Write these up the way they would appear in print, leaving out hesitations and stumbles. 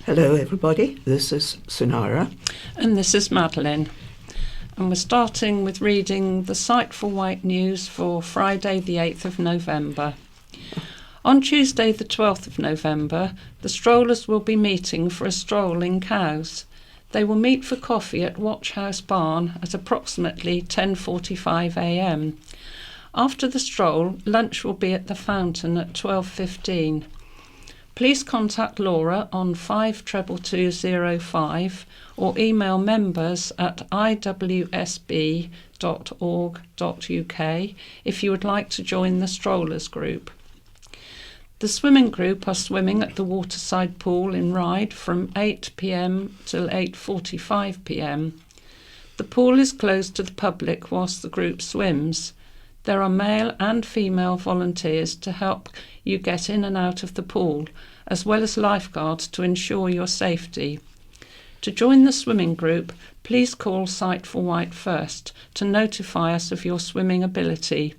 Hello everybody, this is Sunara. And this is Madeline. And we're starting with reading the Sight for Wight news for Friday the 8th of November. On Tuesday the 12th of November, the strollers will be meeting for a stroll in Cowes. They will meet for coffee at Watch House Barn at approximately 10:45 a.m. After the stroll, lunch will be at the fountain at 12:15. Please contact Laura on 522205 or email members at iwsb.org.uk if you would like to join the strollers group. The swimming group are swimming at the waterside pool in Ryde from 8 p.m. till 8:45 p.m. The pool is closed to the public whilst the group swims. There are male and female volunteers to help you get in and out of the pool, as well as lifeguards to ensure your safety. To join the swimming group, please call Sight for Wight first to notify us of your swimming ability.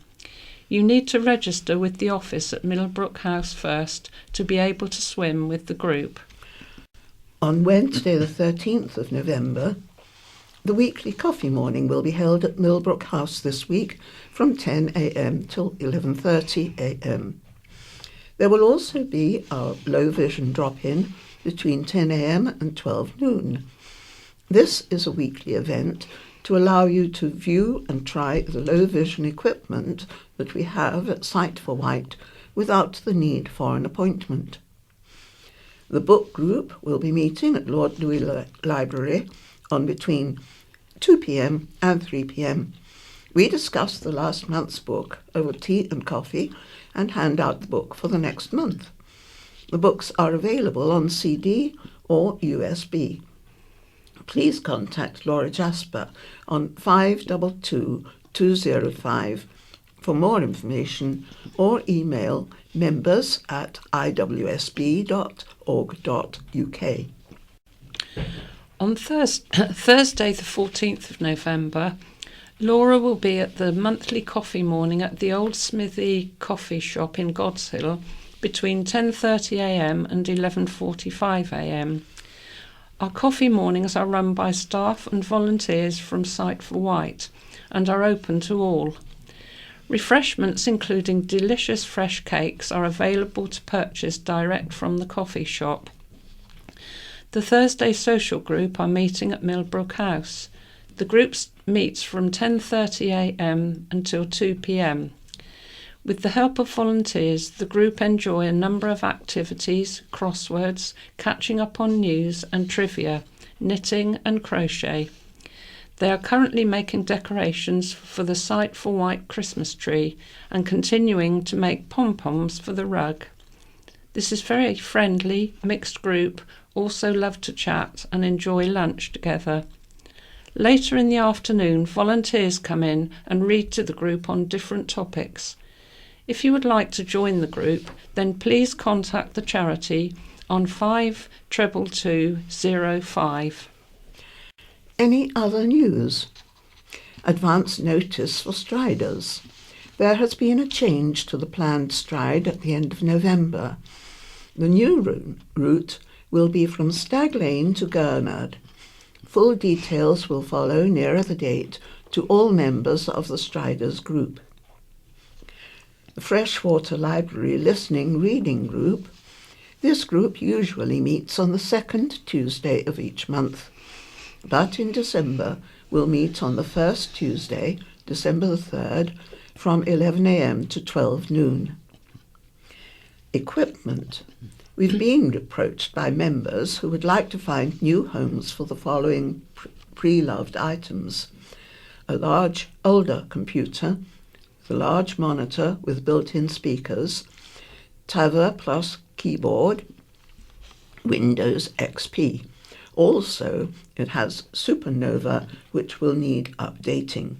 You need to register with the office at Middlebrook House first to be able to swim with the group. On Wednesday the 13th of November, the weekly coffee morning will be held at Middlebrook House this week from 10 a.m. till 11:30 a.m. There will also be our low vision drop-in between 10 a.m. and 12 noon. This is a weekly event to allow you to view and try the low vision equipment that we have at Sight for Wight without the need for an appointment. The book group will be meeting at Lord Louis Library on between 2 p.m. and 3 p.m. We discuss the last month's book over tea and coffee and hand out the book for the next month. The books are available on CD or USB. Please contact Laura Jasper on 522205 for more information or email members@iwsb.org.uk. On Thursday the 14th of November, Laura will be at the monthly coffee morning at the Old Smithy Coffee Shop in Godshill between 10:30 a.m. and 11:45 a.m. Our coffee mornings are run by staff and volunteers from Sight for Wight and are open to all. Refreshments including delicious fresh cakes are available to purchase direct from the coffee shop. The Thursday social group are meeting at Middlebrook House. The group meets from 10:30 a.m. until 2 p.m. With the help of volunteers, the group enjoy a number of activities, crosswords, catching up on news and trivia, knitting and crochet. They are currently making decorations for the Sight for Wight Christmas tree and continuing to make pom-poms for the rug. This is very friendly, mixed group, also love to chat and enjoy lunch together. Later in the afternoon, volunteers come in and read to the group on different topics. If you would like to join the group, then please contact the charity on 522205. Any other news? Advance notice for striders. There has been a change to the planned stride at the end of November. The new route will be from Stag Lane to Gurnard. Full details will follow nearer the date to all members of the Striders group. The Freshwater Library Listening Reading Group. This group usually meets on the second Tuesday of each month, but in December will meet on the first Tuesday, December the 3rd, from 11 a.m. to 12 noon. Equipment. We've been approached by members who would like to find new homes for the following pre-loved items: a large, older computer, the large monitor with built-in speakers, Tava Plus keyboard, Windows XP. Also, it has Supernova, which will need updating.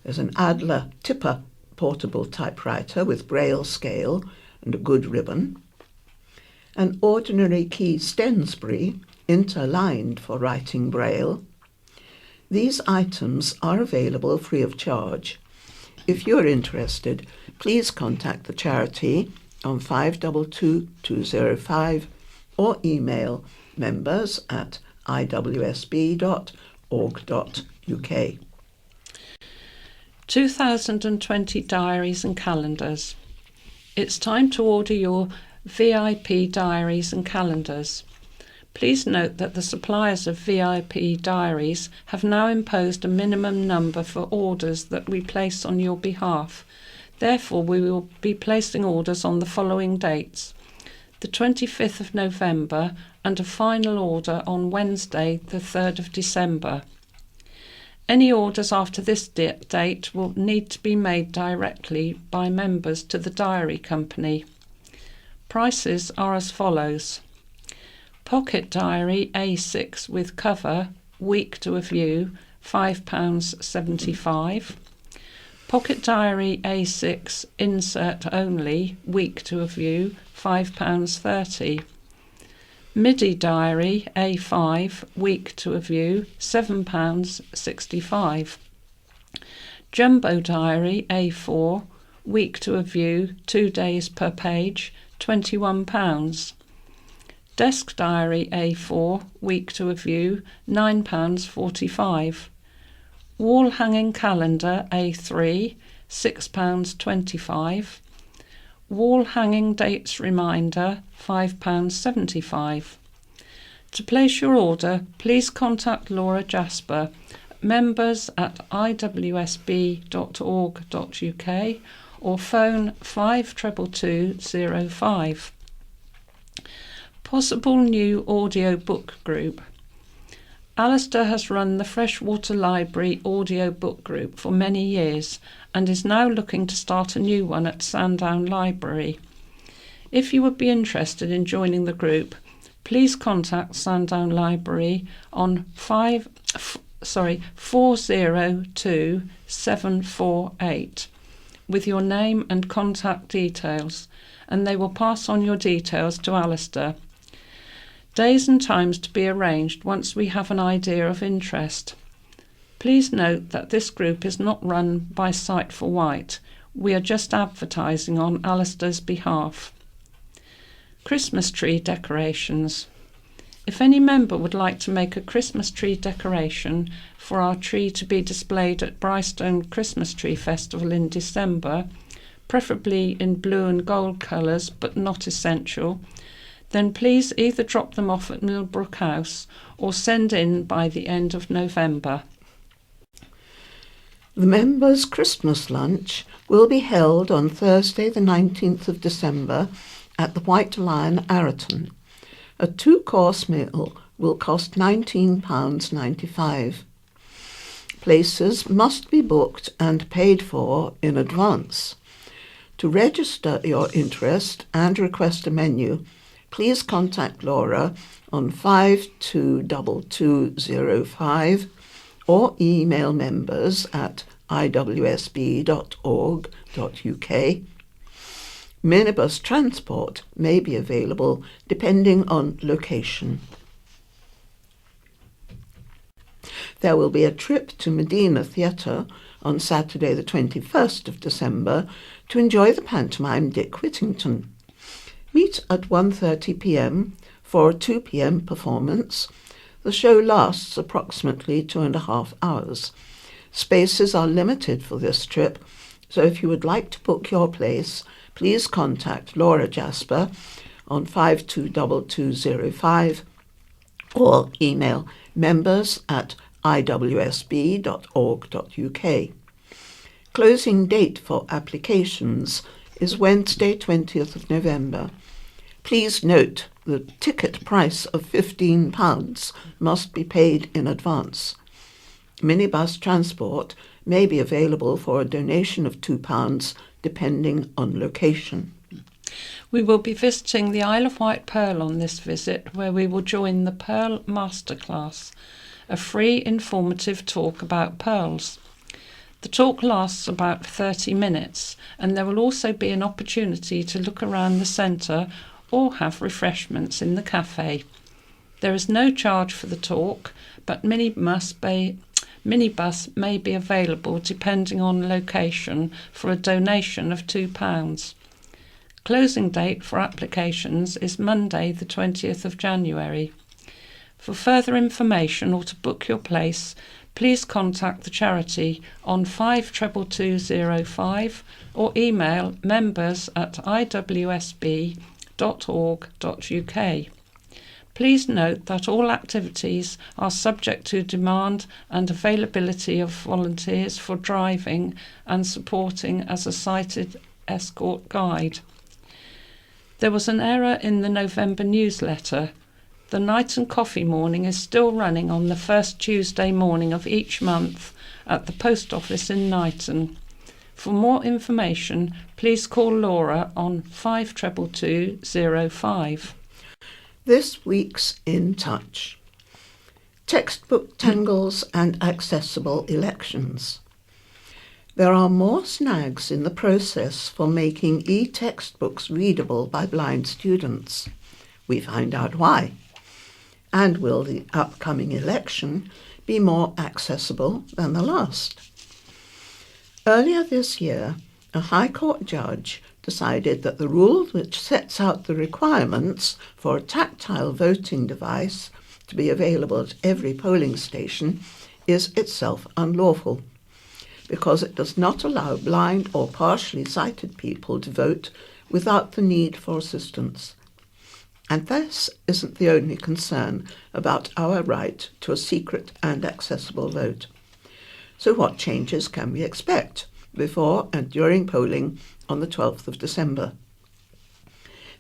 There's an Adler Tipper portable typewriter with braille scale and a good ribbon. An ordinary key Stensbury, interlined for writing braille. These items are available free of charge. If you're interested, please contact the charity on 522205 or email members@iwsb.org.uk. 2020 diaries and calendars. It's time to order your VIP diaries and calendars. Please note that the suppliers of VIP diaries have now imposed a minimum number for orders that we place on your behalf. Therefore, we will be placing orders on the following dates: the 25th of November and a final order on Wednesday, the 3rd of December. Any orders after this date will need to be made directly by members to the diary company. Prices are as follows: Pocket Diary A6 with cover, week to a view, £5.75. Pocket Diary A6 insert only, week to a view, £5.30. MIDI Diary A5, week to a view, £7.65. Jumbo Diary A4, week to a view, 2 days per page, £21. Desk Diary A4, week to a view, £9.45. Wall Hanging Calendar A3, £6.25. Wall Hanging Dates Reminder, £5.75. To place your order, please contact Laura Jasper, members@iwsb.org.uk, or phone 522205. Possible new audio book group. Alistair has run the Freshwater Library audio book group for many years and is now looking to start a new one at Sandown Library. If you would be interested in joining the group, please contact Sandown Library on 402748 with your name and contact details, and they will pass on your details to Alistair. Days and times to be arranged once we have an idea of interest. Please note that this group is not run by Sight for Wight. We are just advertising on Alistair's behalf. Christmas tree decorations. If any member would like to make a Christmas tree decoration for our tree to be displayed at Brystone Christmas Tree Festival in December, preferably in blue and gold colours but not essential, then please either drop them off at Millbrook House or send in by the end of November. The members' Christmas lunch will be held on Thursday the 19th of December at the White Lion, Arreton. A 2-course meal will cost £19.95. Places must be booked and paid for in advance. To register your interest and request a menu, please contact Laura on 522205 or email members@iwsb.org.uk. Minibus transport may be available depending on location. There will be a trip to Medina Theatre on Saturday the 21st of December to enjoy the pantomime Dick Whittington. Meet at 1:30 p.m. for a 2 p.m. performance. The show lasts approximately 2.5 hours. Spaces are limited for this trip, so if you would like to book your place, please contact Laura Jasper on 522205 or email members@iwsb.org.uk. Closing date for applications is Wednesday 20th of November. Please note the ticket price of £15 must be paid in advance. Minibus transport may be available for a donation of £2 depending on location. We will be visiting the Isle of Wight Pearl on this visit, where we will join the Pearl Masterclass, a free informative talk about pearls. The talk lasts about 30 minutes, and there will also be an opportunity to look around the centre or have refreshments in the cafe. There is no charge for the talk, but minibus may be available depending on location for a donation of £2. Closing date for applications is Monday the 20th of January. For further information or to book your place, please contact the charity on 522205 or email members@iwsb.org.uk. Please note that all activities are subject to demand and availability of volunteers for driving and supporting as a sighted escort guide. There was an error in the November newsletter. The Night and Coffee Morning is still running on the first Tuesday morning of each month at the post office in Knighton. For more information, please call Laura on 522205. This week's In Touch. Textbook tangles and accessible elections. There are more snags in the process for making e-textbooks readable by blind students. We find out why. And will the upcoming election be more accessible than the last? Earlier this year, a High Court judge decided that the rule which sets out the requirements for a tactile voting device to be available at every polling station is itself unlawful, because it does not allow blind or partially sighted people to vote without the need for assistance. And this isn't the only concern about our right to a secret and accessible vote. So what changes can we expect before and during polling on the 12th of December?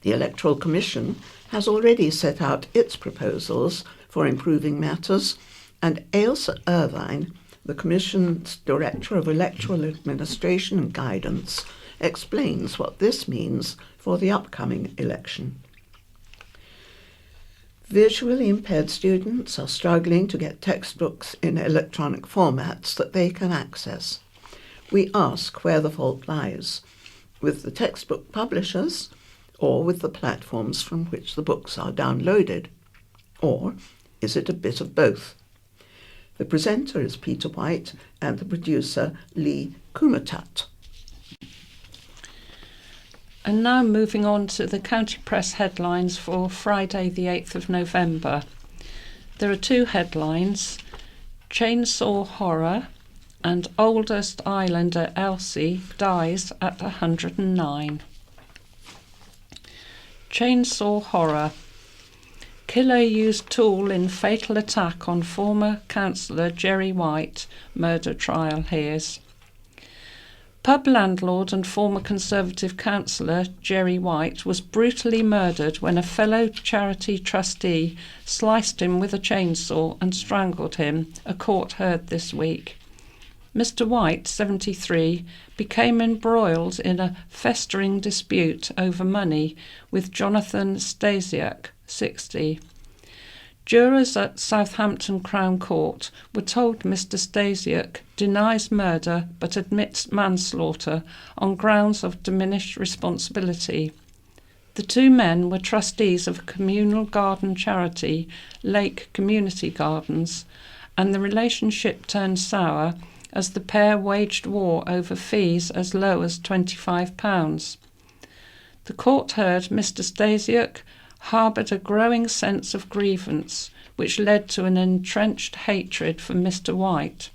The Electoral Commission has already set out its proposals for improving matters, and Ailsa Irvine, the Commission's Director of Electoral Administration and Guidance, explains what this means for the upcoming election. Visually impaired students are struggling to get textbooks in electronic formats that they can access. We ask where the fault lies, with the textbook publishers or with the platforms from which the books are downloaded? Or is it a bit of both? The presenter is Peter Wight and the producer Lee Kumatat. And now moving on to the County Press headlines for Friday the 8th of November. There are two headlines: Chainsaw Horror and Oldest Islander Elsie dies at 109. Chainsaw Horror. Killer used tool in fatal attack on former councillor Jerry Wight. Murder trial hears. Pub landlord and former Conservative councillor Jerry Wight was brutally murdered when a fellow charity trustee sliced him with a chainsaw and strangled him, a court heard this week. Mr. Wight, 73, became embroiled in a festering dispute over money with Jonathan Stasiak, 60. Jurors at Southampton Crown Court were told Mr. Stasiak denies murder but admits manslaughter on grounds of diminished responsibility. The two men were trustees of a communal garden charity, Lake Community Gardens, and the relationship turned sour as the pair waged war over fees as low as £25. The court heard Mr. Stasiak harboured a growing sense of grievance, which led to an entrenched hatred for Mr. Wight.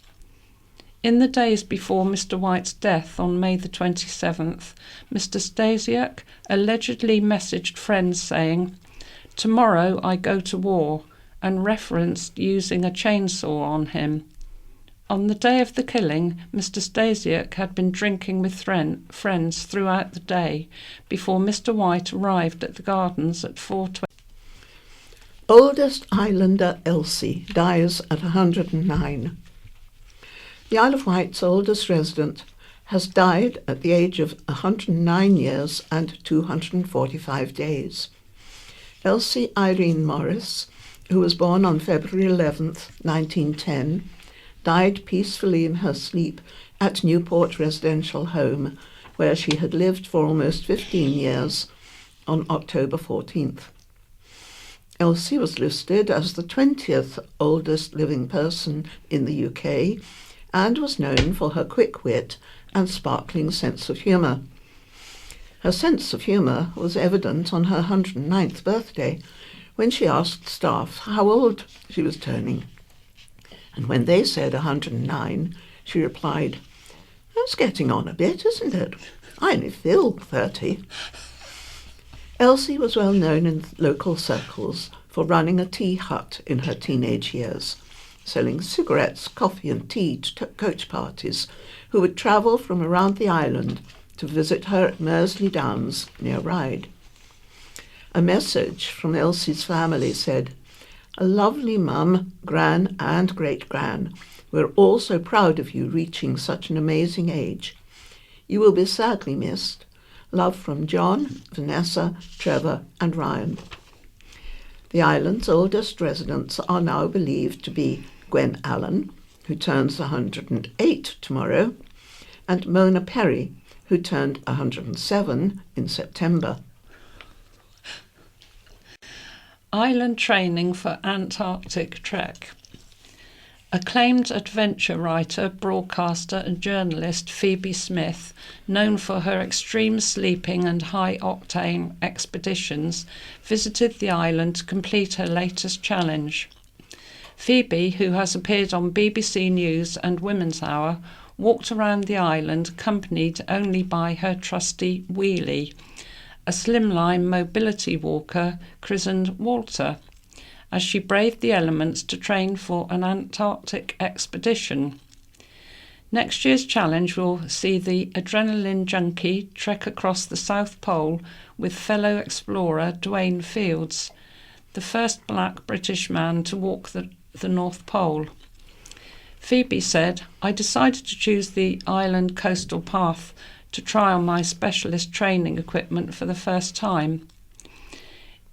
In the days before Mr. Wight's death on May the 27th, Mr. Stasiak allegedly messaged friends saying, "Tomorrow I go to war," and referenced using a chainsaw on him. On the day of the killing, Mr. Stasiak had been drinking with friends throughout the day before Mr. Wight arrived at the gardens at 4:20. Oldest Islander Elsie dies at 109. The Isle of Wight's oldest resident has died at the age of 109 years and 245 days. Elsie Irene Morris, who was born on February 11th, 1910, died peacefully in her sleep at Newport Residential Home, where she had lived for almost 15 years, on October 14th. Elsie was listed as the 20th oldest living person in the UK and was known for her quick wit and sparkling sense of humour. Her sense of humour was evident on her 109th birthday, when she asked staff how old she was turning. And when they said 109, she replied, "That's getting on a bit, isn't it? I only feel 30. Elsie was well known in local circles for running a tea hut in her teenage years, selling cigarettes, coffee and tea to coach parties who would travel from around the island to visit her at Mersey Downs near Ryde. A message from Elsie's family said, "A lovely mum, gran and great-gran. We're all so proud of you reaching such an amazing age. You will be sadly missed. Love from John, Vanessa, Trevor and Ryan." The island's oldest residents are now believed to be Gwen Allen, who turns 108 tomorrow, and Mona Perry, who turned 107 in September. Island training for Antarctic trek. Acclaimed adventure writer, broadcaster and journalist Phoebe Smith, known for her extreme sleeping and high-octane expeditions, visited the island to complete her latest challenge. Phoebe, who has appeared on BBC News and Women's Hour, walked around the island accompanied only by her trusty wheelie, a slimline mobility walker christened Walter, as she braved the elements to train for an Antarctic expedition. Next year's challenge will see the adrenaline junkie trek across the South Pole with fellow explorer Dwayne Fields, the first black British man to walk the North Pole. Phoebe said, "I decided to choose the island coastal path to try on my specialist training equipment for the first time.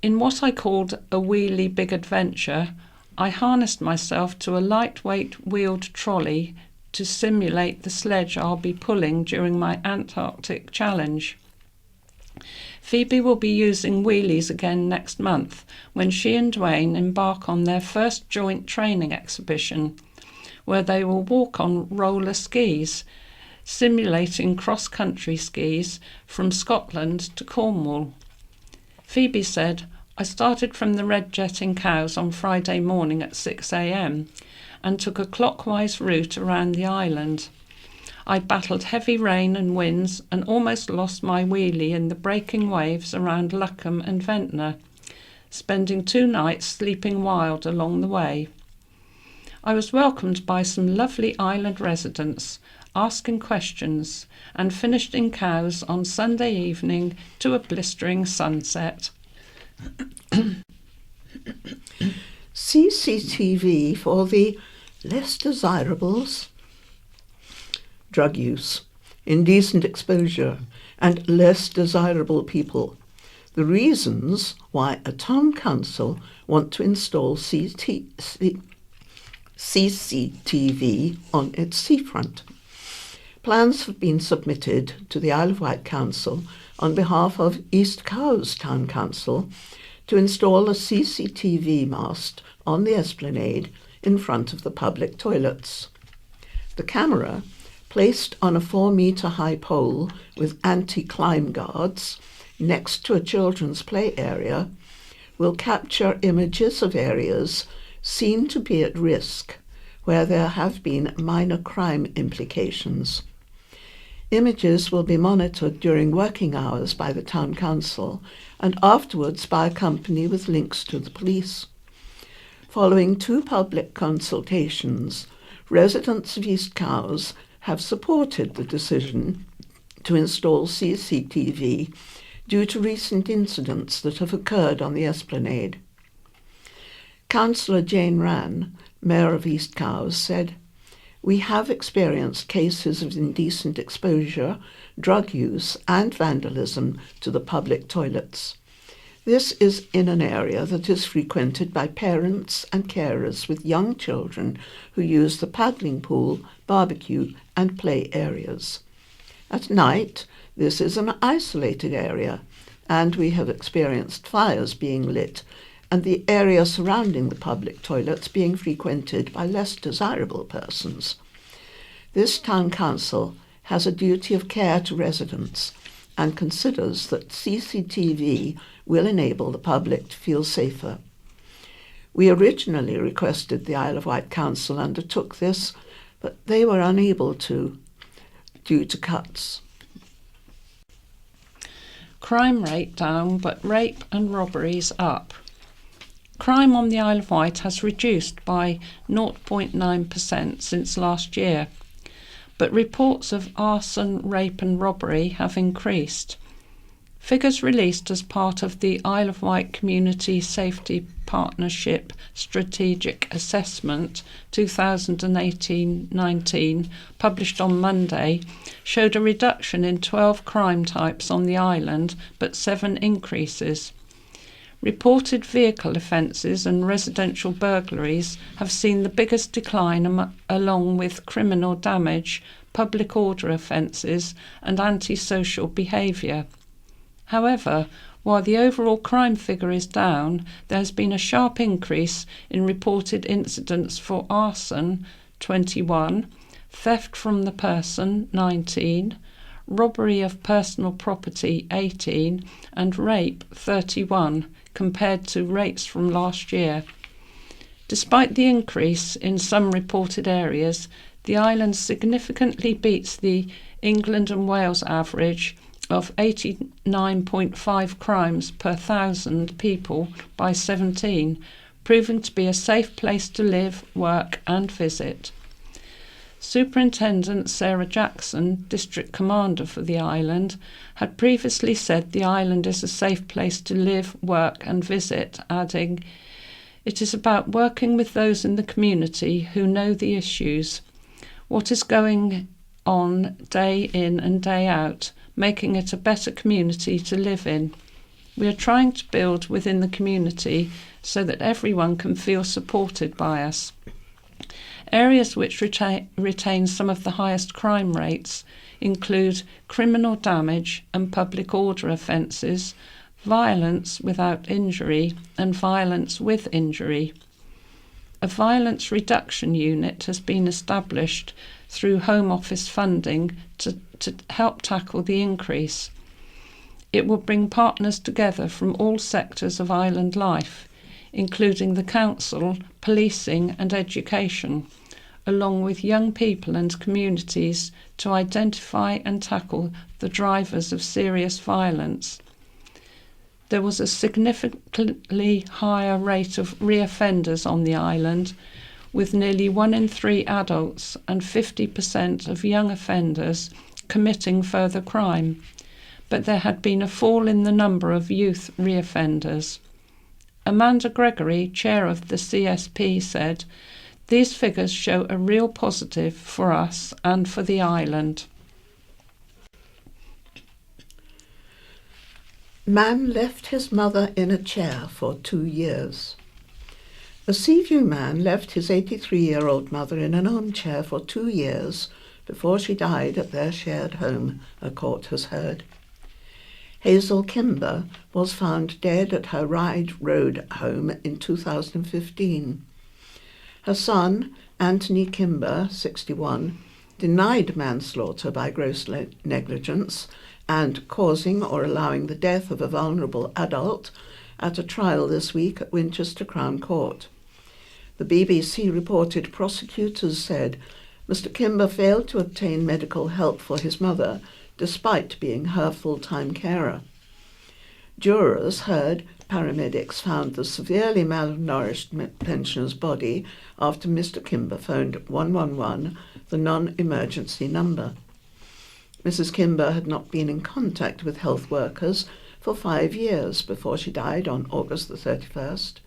In what I called a wheelie big adventure, I harnessed myself to a lightweight wheeled trolley to simulate the sledge I'll be pulling during my Antarctic challenge." Phoebe will be using wheelies again next month when she and Dwayne embark on their first joint training exhibition, where they will walk on roller skis, simulating cross-country skis from Scotland to Cornwall. Phoebe said, "I started from the Red Jetting Cows on Friday morning at 6 a.m. and took a clockwise route around the island. I battled heavy rain and winds and almost lost my wheelie in the breaking waves around Luckham and Ventnor, spending 2 nights sleeping wild along the way. I was welcomed by some lovely island residents, asking questions, and finished in Cowes on Sunday evening to a blistering sunset." CCTV for the less desirables. Drug use, indecent exposure, and less desirable people. The reasons why a town council want to install CCTV on its seafront. Plans have been submitted to the Isle of Wight Council on behalf of East Cowes Town Council to install a CCTV mast on the esplanade in front of the public toilets. The camera, placed on a 4-metre-high pole with anti-climb guards next to a children's play area, will capture images of areas seen to be at risk where there have been minor crime implications. Images will be monitored during working hours by the Town Council and afterwards by a company with links to the police. Following 2 public consultations, residents of East Cowes have supported the decision to install CCTV due to recent incidents that have occurred on the esplanade. Councillor Jane Rann, Mayor of East Cowes, said, "We have experienced cases of indecent exposure, drug use and vandalism to the public toilets. This is in an area that is frequented by parents and carers with young children who use the paddling pool, barbecue and play areas. At night, this is an isolated area, and we have experienced fires being lit and the area surrounding the public toilets being frequented by less desirable persons. This town council has a duty of care to residents and considers that CCTV will enable the public to feel safer. We originally requested the Isle of Wight Council undertook this, but they were unable to due to cuts. Crime rate down, but rape and robberies up. Crime on the Isle of Wight has reduced by 0.9% since last year, but reports of arson, rape and robbery have increased. Figures released as part of the Isle of Wight Community Safety Partnership Strategic Assessment 2018-19, published on Monday, showed a reduction in 12 crime types on the island, but 7 increases. Reported vehicle offences and residential burglaries have seen the biggest decline, along with criminal damage, public order offences and antisocial behaviour. However, while the overall crime figure is down, there has been a sharp increase in reported incidents for arson, 21, theft from the person, 19, robbery of personal property, 18, and rape, 31, compared to rates from last year. Despite the increase in some reported areas, the island significantly beats the England and Wales average of 89.5 crimes per 1,000 people by 17, proving to be a safe place to live, work and visit. Superintendent Sarah Jackson, District Commander for the island, had previously said the island is a safe place to live, work and visit, adding, "It is about working with those in the community who know the issues, what is going on day in and day out, making it a better community to live in. We are trying to build within the community so that everyone can feel supported by us." Areas which retain some of the highest crime rates include criminal damage and public order offences, violence without injury and violence with injury. A violence reduction unit has been established through Home Office funding to help tackle the increase. It will bring partners together from all sectors of island life, including the council, policing and education, along with young people and communities to identify and tackle the drivers of serious violence. There was a significantly higher rate of reoffenders on the island, with nearly 1 in 3 adults and 50% of young offenders committing further crime, but there had been a fall in the number of youth reoffenders. Amanda Gregory, chair of the CSP, said, "These figures show a real positive for us and for the island." Man left his mother in a chair for 2 years. A Seaview man left his 83-year-old mother in an armchair for 2 years before she died at their shared home, a court has heard. Hazel Kimber was found dead at her Ryde Road home in 2015. Her son, Anthony Kimber, 61, denied manslaughter by gross negligence and causing or allowing the death of a vulnerable adult at a trial this week at Winchester Crown Court. The BBC reported prosecutors said Mr. Kimber failed to obtain medical help for his mother despite being her full-time carer. Jurors heard paramedics found the severely malnourished pensioner's body after Mr. Kimber phoned 111, the non-emergency number. Mrs. Kimber had not been in contact with health workers for 5 years before she died on August the 31st.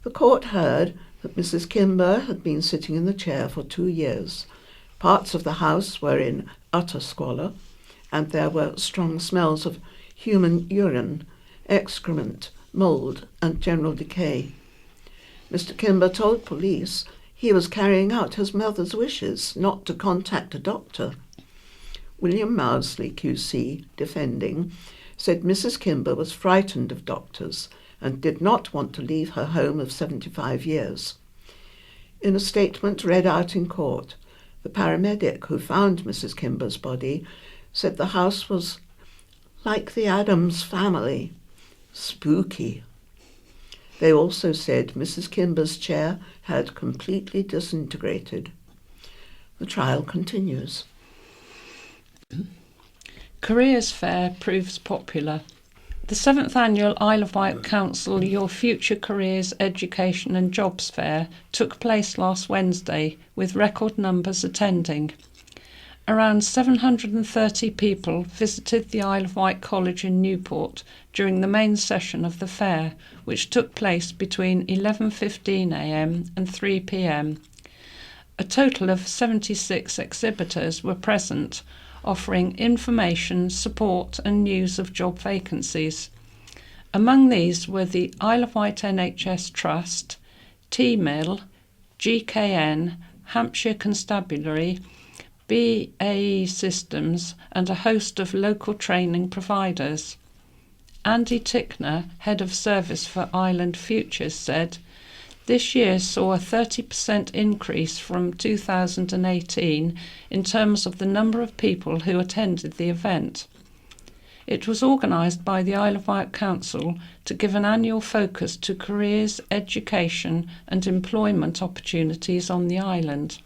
The court heard that Mrs. Kimber had been sitting in the chair for 2 years. Parts of the house were in utter squalor, and there were strong smells of human urine, excrement, mould, and general decay. Mr. Kimber told police he was carrying out his mother's wishes not to contact a doctor. William Mousley, QC, defending, said Mrs. Kimber was frightened of doctors and did not want to leave her home of 75 years. In a statement read out in court, the paramedic who found Mrs. Kimber's body said the house was Like the Addams family. Spooky. They also said Mrs. Kimber's chair had completely disintegrated. The trial continues. Careers Fair proves popular. The 7th Annual Isle of Wight Council Your Future Careers, Education and Jobs Fair took place last Wednesday, with record numbers attending. Around 730 people visited the Isle of Wight College in Newport during the main session of the fair, which took place between 11:15am and 3pm. A total of 76 exhibitors were present, offering information, support and news of job vacancies. Among these were the Isle of Wight NHS Trust, T-Mill, GKN, Hampshire Constabulary, BAE Systems and a host of local training providers. Andy Tickner, Head of Service for Island Futures, said, "This year saw a 30% increase from 2018 in terms of the number of people who attended the event. It was organised by the Isle of Wight Council to give an annual focus to careers, education and employment opportunities on the island.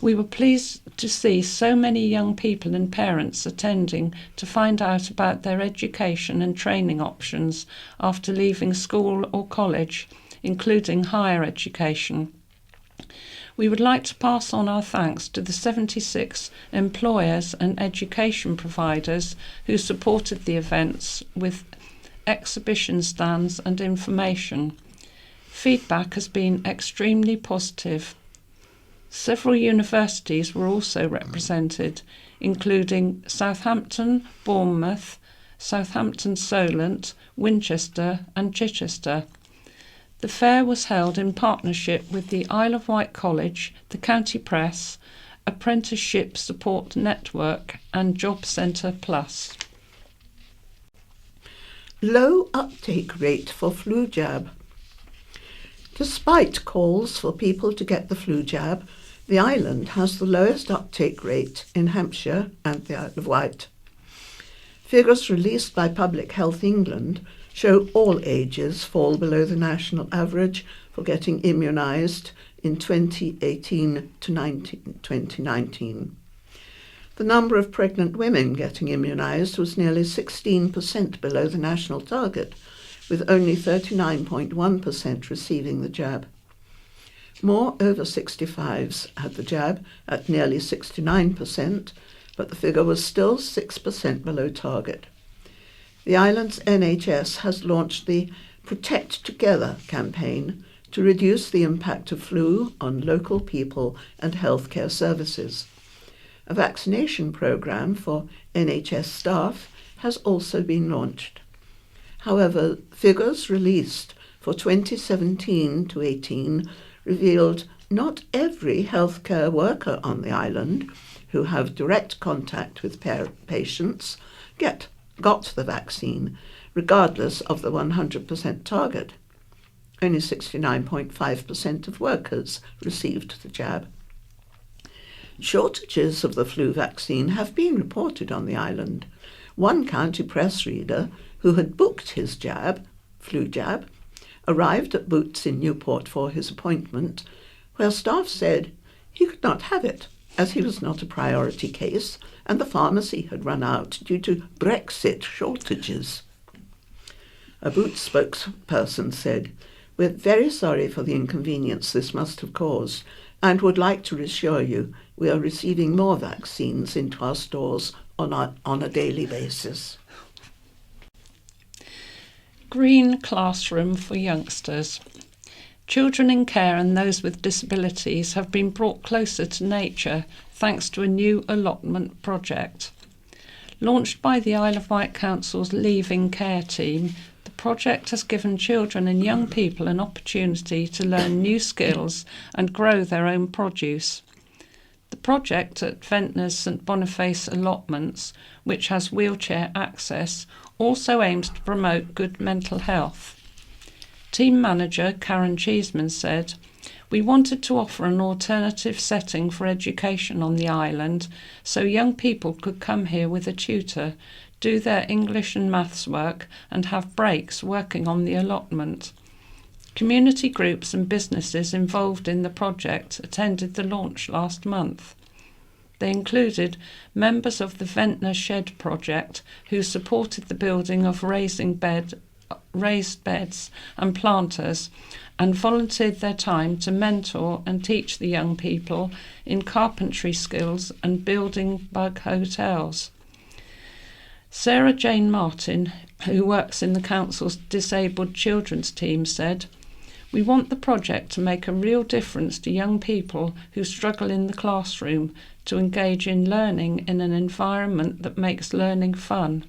We were pleased to see so many young people and parents attending to find out about their education and training options after leaving school or college, including higher education. We would like to pass on our thanks to the 76 employers and education providers who supported the events with exhibition stands and information. Feedback has been extremely positive. Several universities were also represented, including Southampton, Bournemouth, Southampton Solent, Winchester and Chichester. The fair was held in partnership with the Isle of Wight College, the County Press, Apprenticeship Support Network and Job Centre Plus. Low uptake rate for flu jab. Despite calls for people to get the flu jab, the island has the lowest uptake rate in Hampshire and the Isle of Wight. Figures released by Public Health England show all ages fall below the national average for getting immunised in 2018 to 2019. The number of pregnant women getting immunised was nearly 16% below the national target, with only 39.1% receiving the jab. More over 65s had the jab at nearly 69%, but the figure was still 6% below target. The island's NHS has launched the Protect Together campaign to reduce the impact of flu on local people and healthcare services. A vaccination programme for NHS staff has also been launched. However, figures released for 2017 to 18 revealed not every healthcare worker on the island who have direct contact with patients got the vaccine, regardless of the 100% target. Only 69.5% of workers received the jab. Shortages of the flu vaccine have been reported on the island. One county press reader who had booked his flu jab, arrived at Boots in Newport for his appointment, where staff said he could not have it, as he was not a priority case and the pharmacy had run out due to Brexit shortages. A Boots spokesperson said, "We're very sorry for the inconvenience this must have caused and would like to reassure you we are receiving more vaccines into our stores on a daily basis." Green classroom for youngsters. Children in care and those with disabilities have been brought closer to nature thanks to a new allotment project. Launched by the Isle of Wight Council's Leaving Care team, the project has given children and young people an opportunity to learn new skills and grow their own produce. The project at Ventnor's St Boniface Allotments, which has wheelchair access, also aims to promote good mental health. Team manager Karen Cheeseman said, "We wanted to offer an alternative setting for education on the island so young people could come here with a tutor do their English and maths work and have breaks working on the allotment. Community groups and businesses involved in the project attended the launch last month. They included members of the Ventnor Shed project who supported the building of raised beds and planters and volunteered their time to mentor and teach the young people in carpentry skills and building bug hotels. Sarah Jane Martin, who works in the council's disabled children's team, said, "We want the project to make a real difference to young people who struggle in the classroom to engage in learning in an environment that makes learning fun.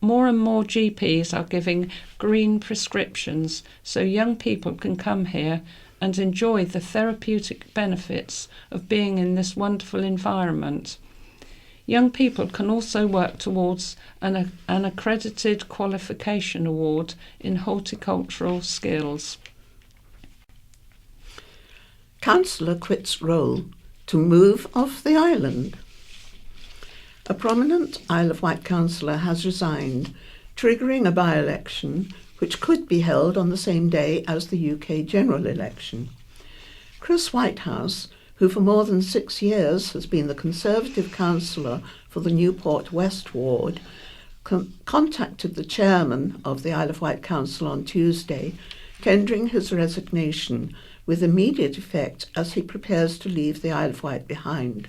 More and more GPs are giving green prescriptions so young people can come here and enjoy the therapeutic benefits of being in this wonderful environment. Young people can also work towards an accredited qualification award in horticultural skills." Councillor quits role to move off the island. A prominent Isle of Wight councillor has resigned, triggering a by-election which could be held on the same day as the UK general election. Chris Whitehouse, who for more than 6 years has been the Conservative councillor for the Newport West ward, contacted the chairman of the Isle of Wight Council on Tuesday, tendering his resignation with immediate effect as he prepares to leave the Isle of Wight behind.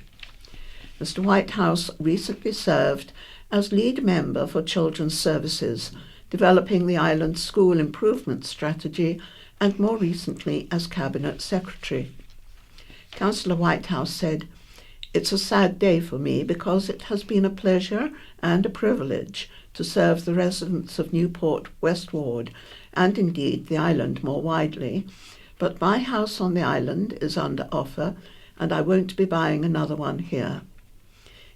Mr. Whitehouse recently served as lead member for Children's Services, developing the island's school improvement strategy, and more recently as Cabinet Secretary. Councillor Whitehouse said, "It's a sad day for me because it has been a pleasure and a privilege to serve the residents of Newport West Ward, and indeed the island more widely, but my house on the island is under offer and I won't be buying another one here.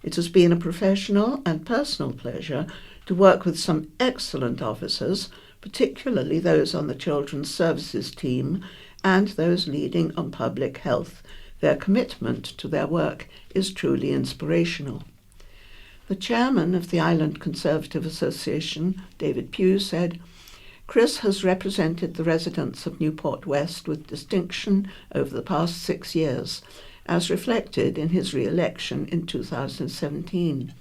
It has been a professional and personal pleasure to work with some excellent officers, particularly those on the Children's Services team and those leading on public health. Their commitment to their work is truly inspirational." The chairman of the Island Conservative Association, David Pugh, said, "Chris has represented the residents of Newport West with distinction over the past 6 years, as reflected in his re-election in 2017.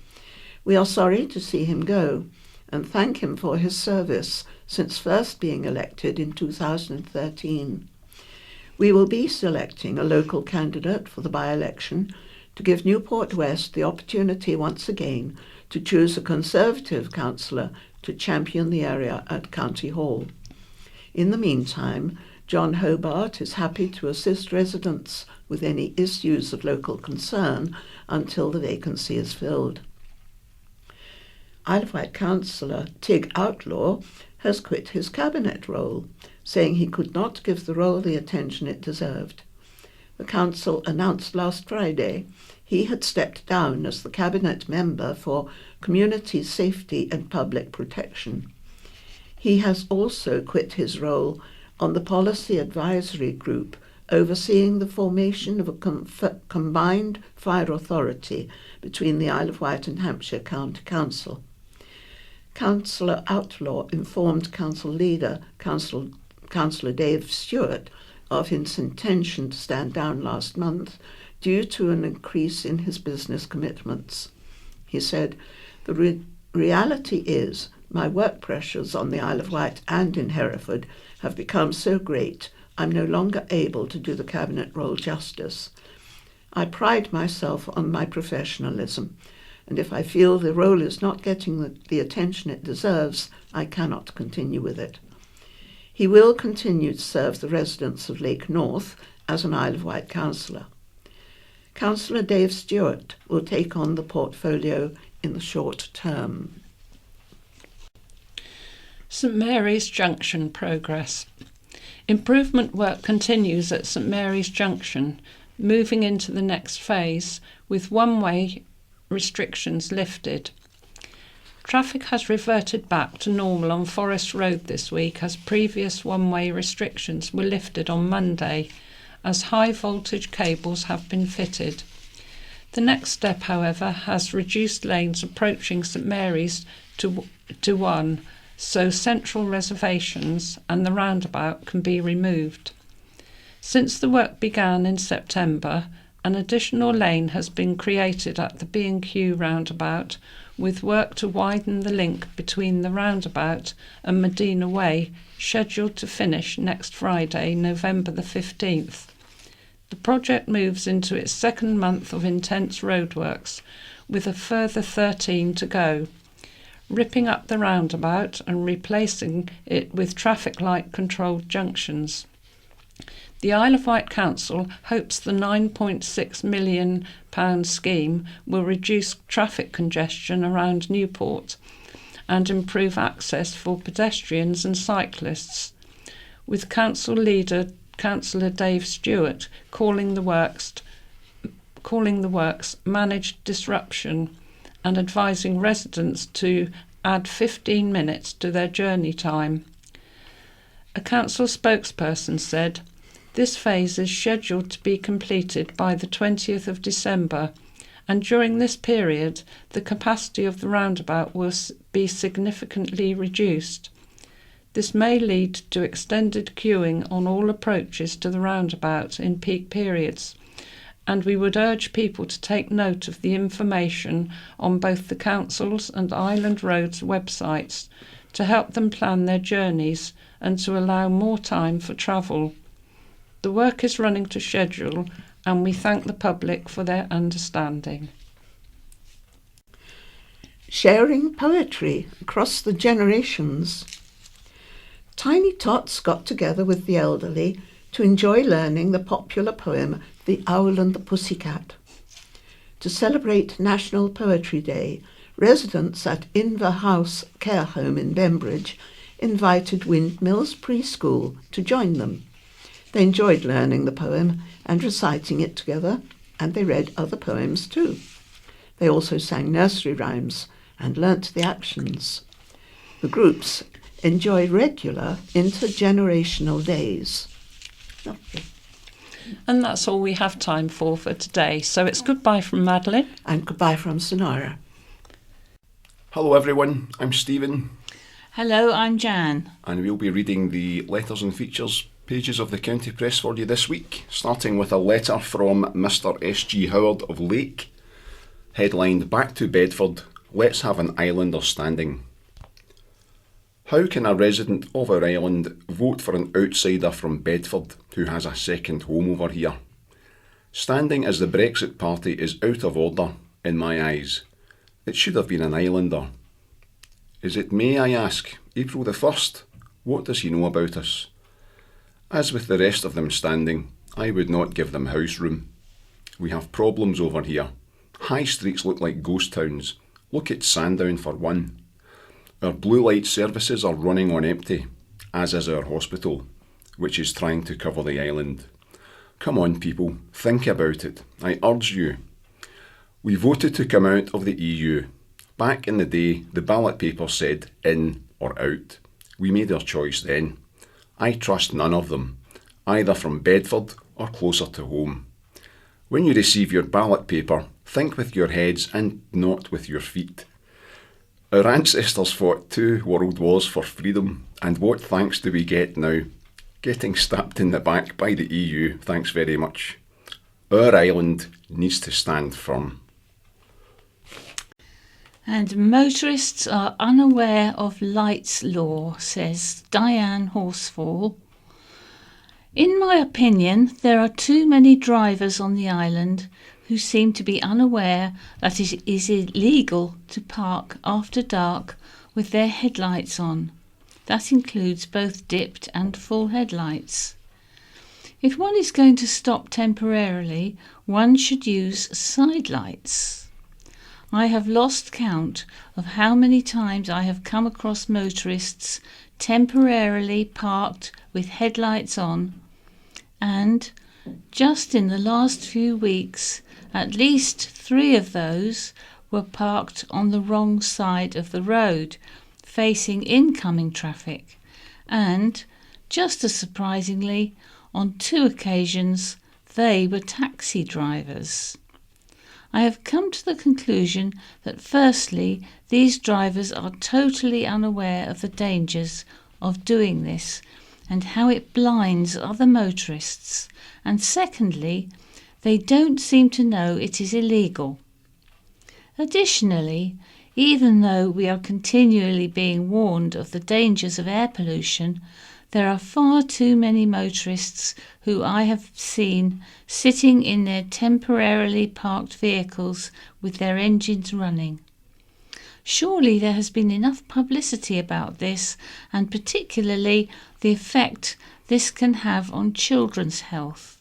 We are sorry to see him go and thank him for his service since first being elected in 2013. We will be selecting a local candidate for the by-election to give Newport West the opportunity once again to choose a Conservative councillor to champion the area at County Hall. In the meantime, John Hobart is happy to assist residents with any issues of local concern until the vacancy is filled." Isle of Wight councillor Tig Outlaw has quit his cabinet role, saying he could not give the role the attention it deserved. The council announced last Friday he had stepped down as the cabinet member for Community Safety and Public Protection. He has also quit his role on the Policy Advisory Group overseeing the formation of a combined fire authority between the Isle of Wight and Hampshire County Council. Councillor Outlaw informed council leader, Councillor Dave Stewart, of his intention to stand down last month due to an increase in his business commitments. He said, "The reality is my work pressures on the Isle of Wight and in Hereford have become so great I'm no longer able to do the cabinet role justice. I pride myself on my professionalism, and if I feel the role is not getting the attention it deserves, I cannot continue with it." He will continue to serve the residents of Lake North as an Isle of Wight councillor. Councillor Dave Stewart will take on the portfolio in the short term. St Mary's Junction progress. Improvement work continues at St Mary's Junction, moving into the next phase with one-way restrictions lifted. Traffic has reverted back to normal on Forest Road this week as previous one-way restrictions were lifted on Monday as high voltage cables have been fitted. The next step, however, has reduced lanes approaching St Mary's to one, so central reservations and the roundabout can be removed. Since the work began in September, an additional lane has been created at the B&Q roundabout, with work to widen the link between the roundabout and Medina Way scheduled to finish next Friday, November the 15th. The project moves into its second month of intense roadworks, with a further 13 to go, ripping up the roundabout and replacing it with traffic light controlled junctions. The Isle of Wight Council hopes the £9.6 million scheme will reduce traffic congestion around Newport and improve access for pedestrians and cyclists, with Council leader Councillor Dave Stewart calling the works managed disruption and advising residents to add 15 minutes to their journey time. A council spokesperson said, "This phase is scheduled to be completed by the 20th of December, and during this period the capacity of the roundabout will be significantly reduced. This may lead to extended queuing on all approaches to the roundabout in peak periods, and we would urge people to take note of the information on both the Council's and Island Road's websites to help them plan their journeys and to allow more time for travel. The work is running to schedule, and we thank the public for their understanding." Sharing poetry across the generations. Tiny Tots got together with the elderly to enjoy learning the popular poem The Owl and the Pussycat. To celebrate National Poetry Day, residents at Inver House Care Home in Bembridge invited Windmills Preschool to join them. They enjoyed learning the poem and reciting it together, and they read other poems too. They also sang nursery rhymes and learnt the actions. The groups enjoy regular intergenerational days. Lovely. And that's all we have time for today. So it's goodbye from Madeline. And goodbye from Sonara. Hello everyone, I'm Stephen. Hello, I'm Jan. And we'll be reading the letters and features pages of the County Press for you this week, starting with a letter from Mr S.G. Howard of Lake, headlined "Back to Bedford, let's have an islander standing." How can a resident of our island vote for an outsider from Bedford who has a second home over here? Standing as the Brexit Party is out of order, in my eyes. It should have been an islander. Is it May, I ask, April the 1st? What does he know about us? As with the rest of them standing, I would not give them house room. We have problems over here. High streets look like ghost towns. Look at Sandown for one. Our blue light services are running on empty, as is our hospital, which is trying to cover the island. Come on people, think about it. I urge you. We voted to come out of the EU. Back in the day, the ballot paper said in or out. We made our choice then. I trust none of them, either from Bedford or closer to home. When you receive your ballot paper, think with your heads and not with your feet. Our ancestors fought 2 world wars for freedom, and what thanks do we get now? Getting stabbed in the back by the EU, thanks very much. Our island needs to stand firm. And motorists are unaware of lights law, says Diane Horsfall. In my opinion, there are too many drivers on the island who seem to be unaware that it is illegal to park after dark with their headlights on. That includes both dipped and full headlights. If one is going to stop temporarily, one should use side lights. I have lost count of how many times I have come across motorists temporarily parked with headlights on, and just in the last few weeks, at least 3 of those were parked on the wrong side of the road, facing incoming traffic, and, just as surprisingly, on 2 occasions they were taxi drivers. I have come to the conclusion that firstly, these drivers are totally unaware of the dangers of doing this and how it blinds other motorists, and secondly, they don't seem to know it is illegal. Additionally, even though we are continually being warned of the dangers of air pollution, there are far too many motorists who I have seen sitting in their temporarily parked vehicles with their engines running. Surely there has been enough publicity about this, and particularly the effect this can have on children's health.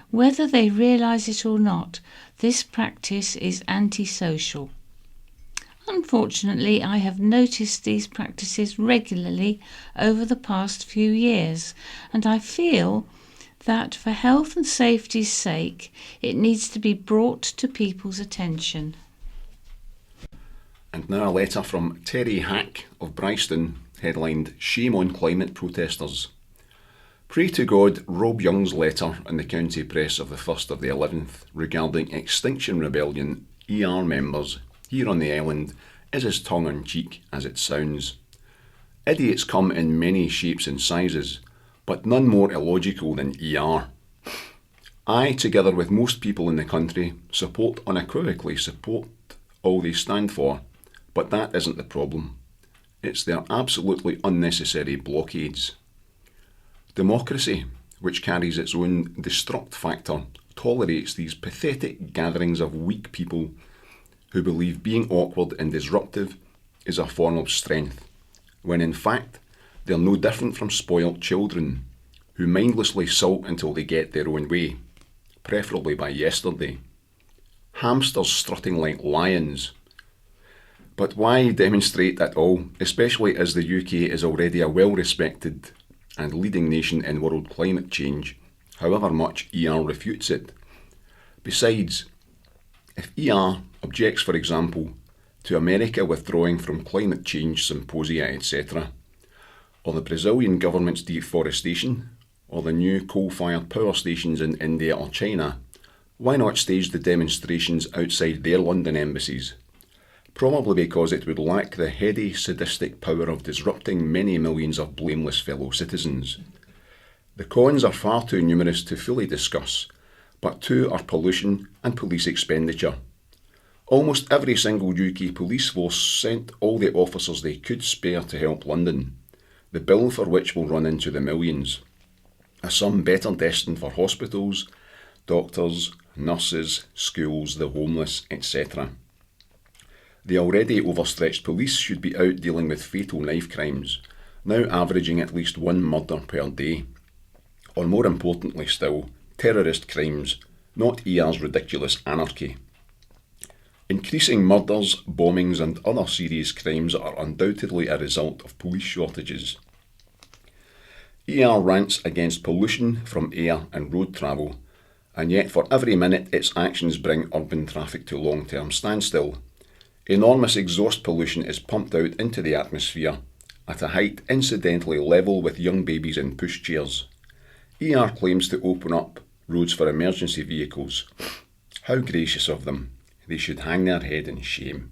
Whether they realise it or not, this practice is antisocial. Unfortunately, I have noticed these practices regularly over the past few years, and I feel that for health and safety's sake, it needs to be brought to people's attention. And now a letter from Terry Hack of Bryston, headlined "Shame on Climate Protesters." Pray to God Rob Young's letter in the county press of the 1st of the 11th regarding Extinction Rebellion ER members here on the island is as tongue-in-cheek as it sounds. Idiots come in many shapes and sizes, but none more illogical than ER. I, together with most people in the country, unequivocally support all they stand for, but that isn't the problem. It's their absolutely unnecessary blockades. Democracy, which carries its own destruct factor, tolerates these pathetic gatherings of weak people who believe being awkward and disruptive is a form of strength, when in fact they're no different from spoilt children who mindlessly sulk until they get their own way, preferably by yesterday. Hamsters strutting like lions. But why demonstrate at all, especially as the UK is already a well-respected and leading nation in world climate change, however much ER refutes it? Besides, if ER objects, for example, to America withdrawing from climate change symposia, etc., or the Brazilian government's deforestation, or the new coal-fired power stations in India or China, why not stage the demonstrations outside their London embassies? Probably because it would lack the heady, sadistic power of disrupting many millions of blameless fellow citizens. The cons are far too numerous to fully discuss, but two are pollution and police expenditure. Almost every single UK police force sent all the officers they could spare to help London, the bill for which will run into the millions, a sum better destined for hospitals, doctors, nurses, schools, the homeless, etc. The already overstretched police should be out dealing with fatal knife crimes, now averaging at least one murder per day. Or more importantly still, terrorist crimes, not ER's ridiculous anarchy. Increasing murders, bombings and other serious crimes are undoubtedly a result of police shortages. ER rants against pollution from air and road travel, and yet for every minute its actions bring urban traffic to long-term standstill, enormous exhaust pollution is pumped out into the atmosphere at a height incidentally level with young babies in pushchairs. ER claims to open up roads for emergency vehicles. How gracious of them. They should hang their head in shame.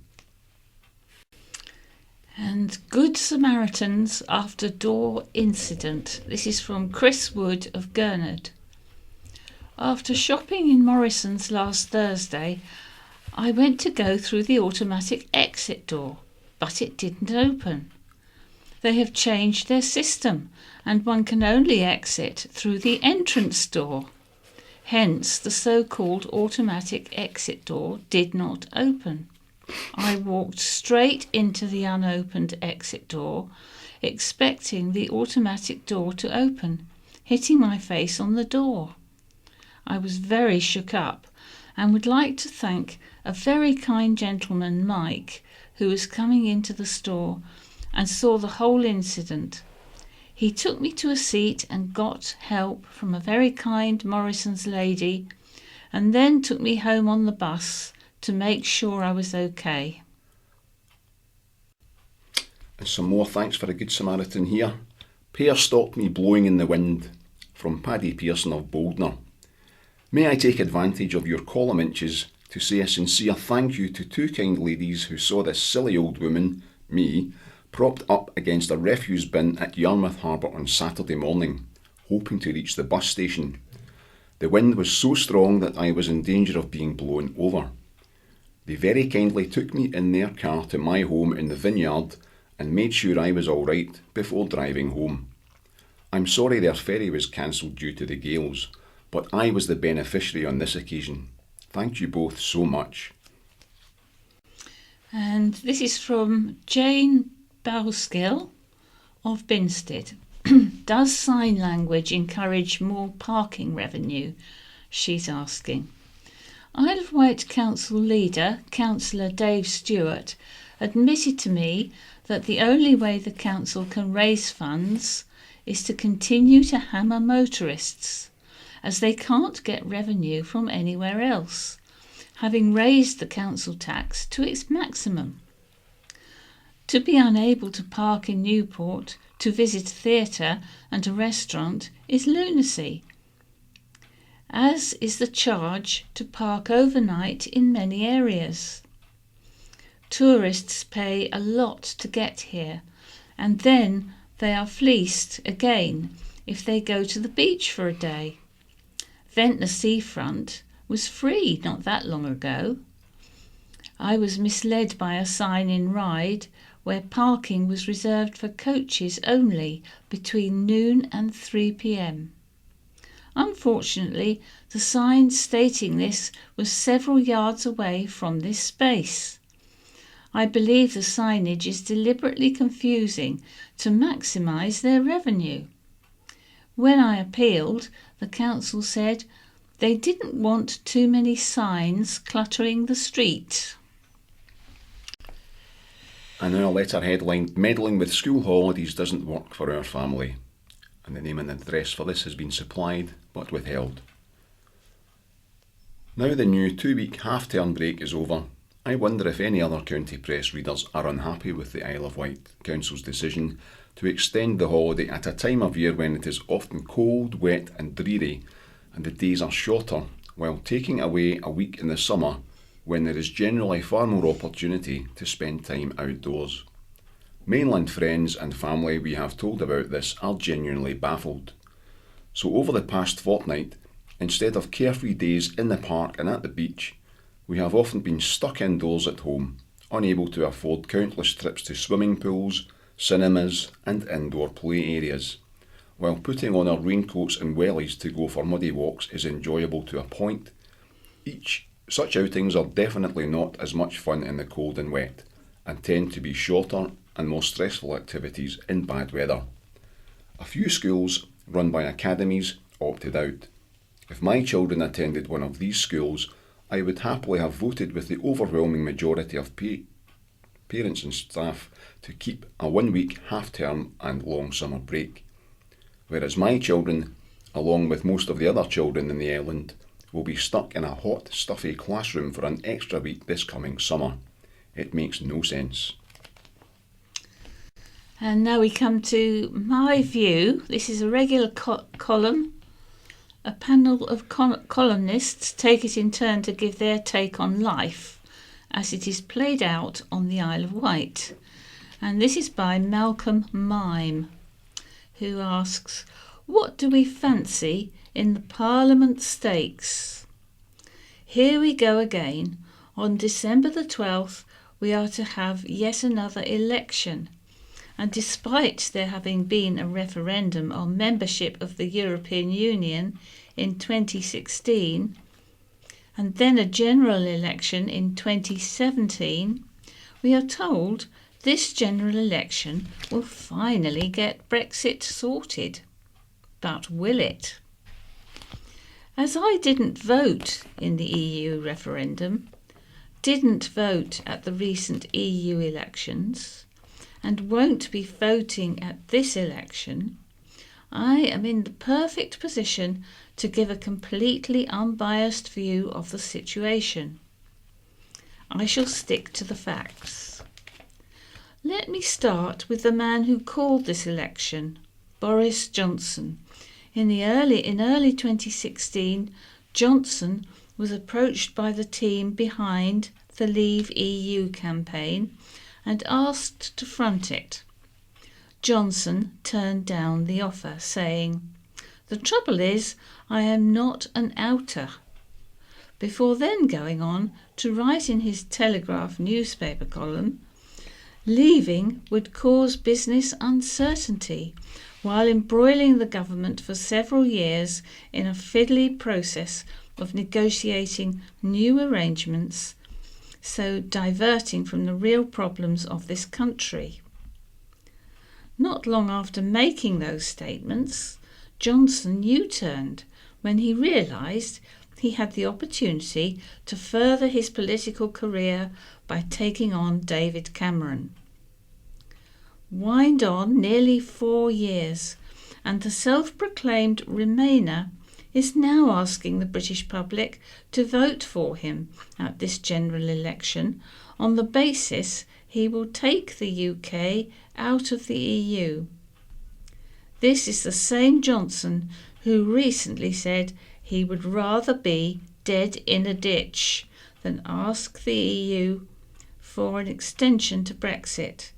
And Good Samaritans after door incident. This is from Chris Wood of Gurnard. After shopping in Morrison's last Thursday, I went to go through the automatic exit door, but it didn't open. They have changed their system, and one can only exit through the entrance door. Hence, the so-called automatic exit door did not open. I walked straight into the unopened exit door, expecting the automatic door to open, hitting my face on the door. I was very shook up and would like to thank a very kind gentleman, Mike, who was coming into the store and saw the whole incident. He took me to a seat and got help from a very kind Morrison's lady, and then took me home on the bus to make sure I was okay. And some more thanks for a Good Samaritan here. Pear stopped me blowing in the wind, from Paddy Pearson of Boldner. May I take advantage of your column inches to say a sincere thank you to two kind ladies who saw this silly old woman, me, propped up against a refuse bin at Yarmouth Harbour on Saturday morning, hoping to reach the bus station. The wind was so strong that I was in danger of being blown over. They very kindly took me in their car to my home in the vineyard and made sure I was all right before driving home. I'm sorry their ferry was cancelled due to the gales, but I was the beneficiary on this occasion. Thank you both so much. And this is from Jane Bowskill of Binstead. Does sign language encourage more parking revenue? She's asking. Isle of Wight Council leader, Councillor Dave Stewart, admitted to me that the only way the council can raise funds is to continue to hammer motorists, as they can't get revenue from anywhere else, having raised the council tax to its maximum. To be unable to park in Newport, to visit a theatre and a restaurant is lunacy, as is the charge to park overnight in many areas. Tourists pay a lot to get here, and then they are fleeced again if they go to the beach for a day. Ventnor seafront was free not that long ago. I was misled by a sign in Ryde where parking was reserved for coaches only between noon and 3 p.m. Unfortunately, the sign stating this was several yards away from this space. I believe the signage is deliberately confusing to maximise their revenue. When I appealed, the council said they didn't want too many signs cluttering the street. And now a letter headlined, Meddling with School Holidays Doesn't Work for Our Family. And the name and address for this has been supplied but withheld. Now the new 2-week half-term break is over, I wonder if any other county press readers are unhappy with the Isle of Wight Council's decision to extend the holiday at a time of year when it is often cold, wet and dreary and the days are shorter, while taking away a week in the summer when there is generally far more opportunity to spend time outdoors. Mainland friends and family we have told about this are genuinely baffled. So over the past fortnight, instead of carefree days in the park and at the beach, we have often been stuck indoors at home, unable to afford countless trips to swimming pools, cinemas and indoor play areas. While putting on our raincoats and wellies to go for muddy walks is enjoyable to a point, such outings are definitely not as much fun in the cold and wet, and tend to be shorter and more stressful activities in bad weather. A few schools, run by academies, opted out. If my children attended one of these schools, I would happily have voted with the overwhelming majority of parents and staff to keep a 1-week half-term and long summer break. Whereas my children, along with most of the other children in the island, will be stuck in a hot, stuffy classroom for an extra week this coming summer. It makes no sense. And now we come to my view. This is a regular column. A panel of columnists take it in turn to give their take on life as it is played out on the Isle of Wight. And this is by Malcolm Mime, who asks, what do we fancy in the Parliament Stakes? Here we go again. On December the 12th, we are to have yet another election. And despite there having been a referendum on membership of the European Union in 2016, and then a general election in 2017, we are told this general election will finally get Brexit sorted. But will it? As I didn't vote in the EU referendum, didn't vote at the recent EU elections, and won't be voting at this election, I am in the perfect position to give a completely unbiased view of the situation. I shall stick to the facts. Let me start with the man who called this election, Boris Johnson. In early 2016, Johnson was approached by the team behind the Leave EU campaign and asked to front it. Johnson turned down the offer, saying, "The trouble is, I am not an outer," before then going on to write in his Telegraph newspaper column, "Leaving would cause business uncertainty while embroiling the government for several years in a fiddly process of negotiating new arrangements, so diverting from the real problems of this country." Not long after making those statements, Johnson U-turned when he realised he had the opportunity to further his political career by taking on David Cameron. Wind on nearly 4 years, and the self-proclaimed Remainer is now asking the British public to vote for him at this general election on the basis he will take the UK out of the EU. This is the same Johnson who recently said he would rather be dead in a ditch than ask the EU for an extension to Brexit.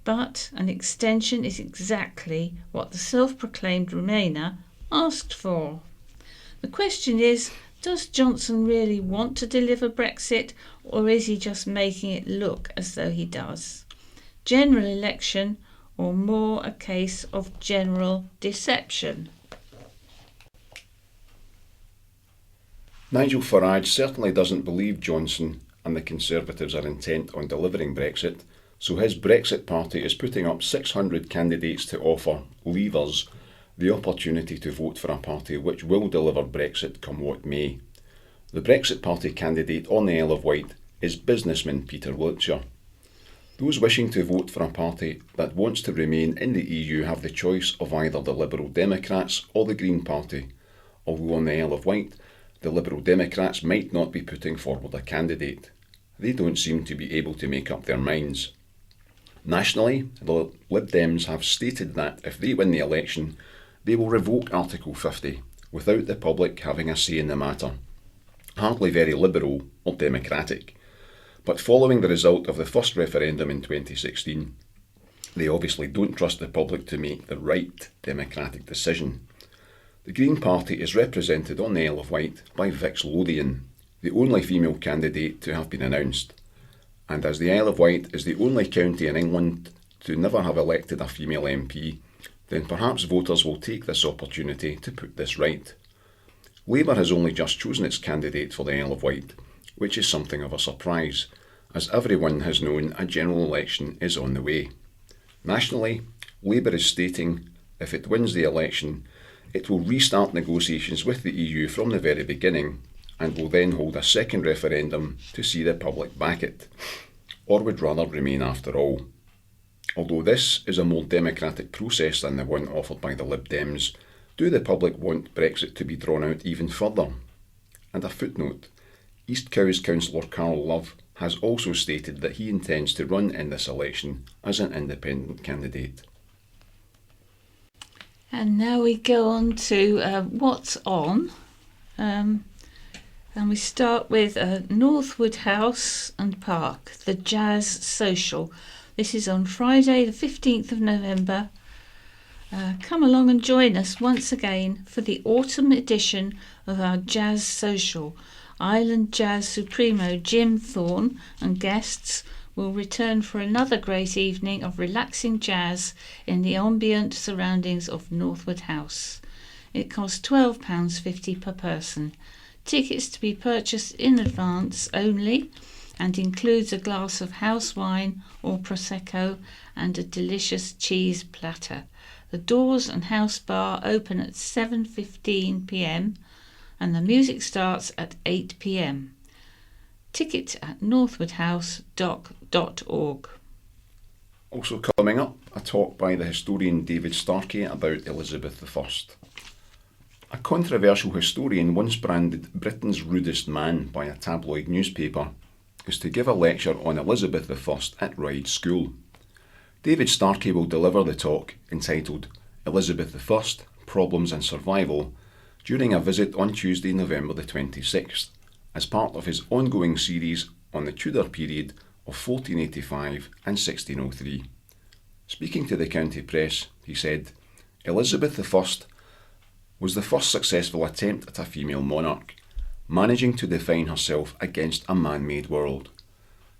But an extension is exactly what the self-proclaimed Remainer asked for. The question is, does Johnson really want to deliver Brexit, or is he just making it look as though he does? General election, or more a case of general deception? Nigel Farage certainly doesn't believe Johnson and the Conservatives are intent on delivering Brexit, so his Brexit party is putting up 600 candidates to offer Leavers the opportunity to vote for a party which will deliver Brexit come what may. The Brexit Party candidate on the Isle of Wight is businessman Peter Wiltshire. Those wishing to vote for a party that wants to remain in the EU have the choice of either the Liberal Democrats or the Green Party, although on the Isle of Wight, the Liberal Democrats might not be putting forward a candidate. They don't seem to be able to make up their minds. Nationally, the Lib Dems have stated that if they win the election, they will revoke Article 50 without the public having a say in the matter. Hardly very liberal or democratic. But following the result of the first referendum in 2016, they obviously don't trust the public to make the right democratic decision. The Green Party is represented on the Isle of Wight by Vix Lothian, the only female candidate to have been announced. And as the Isle of Wight is the only county in England to never have elected a female MP, then perhaps voters will take this opportunity to put this right. Labour has only just chosen its candidate for the Isle of Wight, which is something of a surprise, as everyone has known a general election is on the way. Nationally, Labour is stating if it wins the election, it will restart negotiations with the EU from the very beginning and will then hold a second referendum to see the public back it, or would rather remain after all. Although this is a more democratic process than the one offered by the Lib Dems, do the public want Brexit to be drawn out even further? And a footnote, East Cowes councillor Carl Love has also stated that he intends to run in this election as an independent candidate. And now we go on to what's on. And we start with Northwood House and Park, the Jazz Social. This is on Friday the 15th of November. Come along and join us once again for the autumn edition of our Jazz Social. Island Jazz Supremo Jim Thorne and guests will return for another great evening of relaxing jazz in the ambient surroundings of Northwood House. It costs £12.50 per person. Tickets to be purchased in advance only and includes a glass of house wine or Prosecco and a delicious cheese platter. The doors and house bar open at 7:15 p.m. and the music starts at 8 p.m. Tickets at northwoodhousedoc.org. Also coming up, a talk by the historian David Starkey about Elizabeth I. A controversial historian once branded Britain's rudest man by a tabloid newspaper is to give a lecture on Elizabeth I at Ryde School. David Starkey will deliver the talk entitled Elizabeth I, Problems and Survival, during a visit on Tuesday, November the 26th, as part of his ongoing series on the Tudor period of 1485 and 1603. Speaking to the county press, he said, Elizabeth I was the first successful attempt at a female monarch, managing to define herself against a man-made world.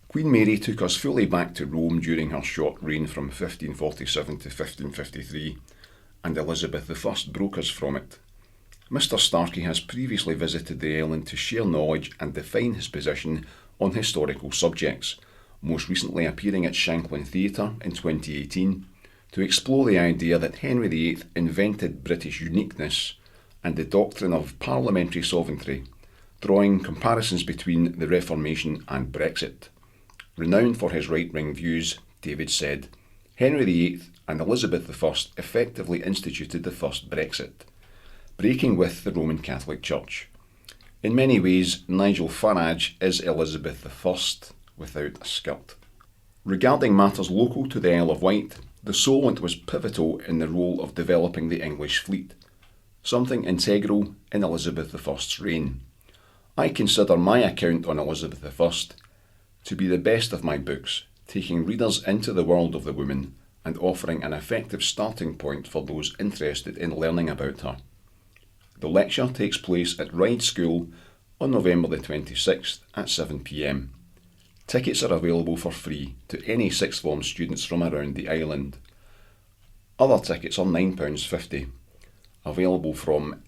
Queen Mary took us fully back to Rome during her short reign from 1547 to 1553, and Elizabeth I broke us from it. Mr. Starkey has previously visited the island to share knowledge and define his position on historical subjects, most recently appearing at Shanklin Theatre in 2018 to explore the idea that Henry VIII invented British uniqueness and the doctrine of parliamentary sovereignty, drawing comparisons between the Reformation and Brexit. Renowned for his right-wing views, David said, Henry VIII and Elizabeth I effectively instituted the first Brexit, breaking with the Roman Catholic Church. In many ways, Nigel Farage is Elizabeth I without a skirt. Regarding matters local to the Isle of Wight, the Solent was pivotal in the role of developing the English fleet, something integral in Elizabeth I's reign. I consider my account on Elizabeth I to be the best of my books, taking readers into the world of the woman and offering an effective starting point for those interested in learning about her. The lecture takes place at Ryde School on November the 26th at 7 p.m. Tickets are available for free to any sixth form students from around the island. Other tickets are £9.50, available from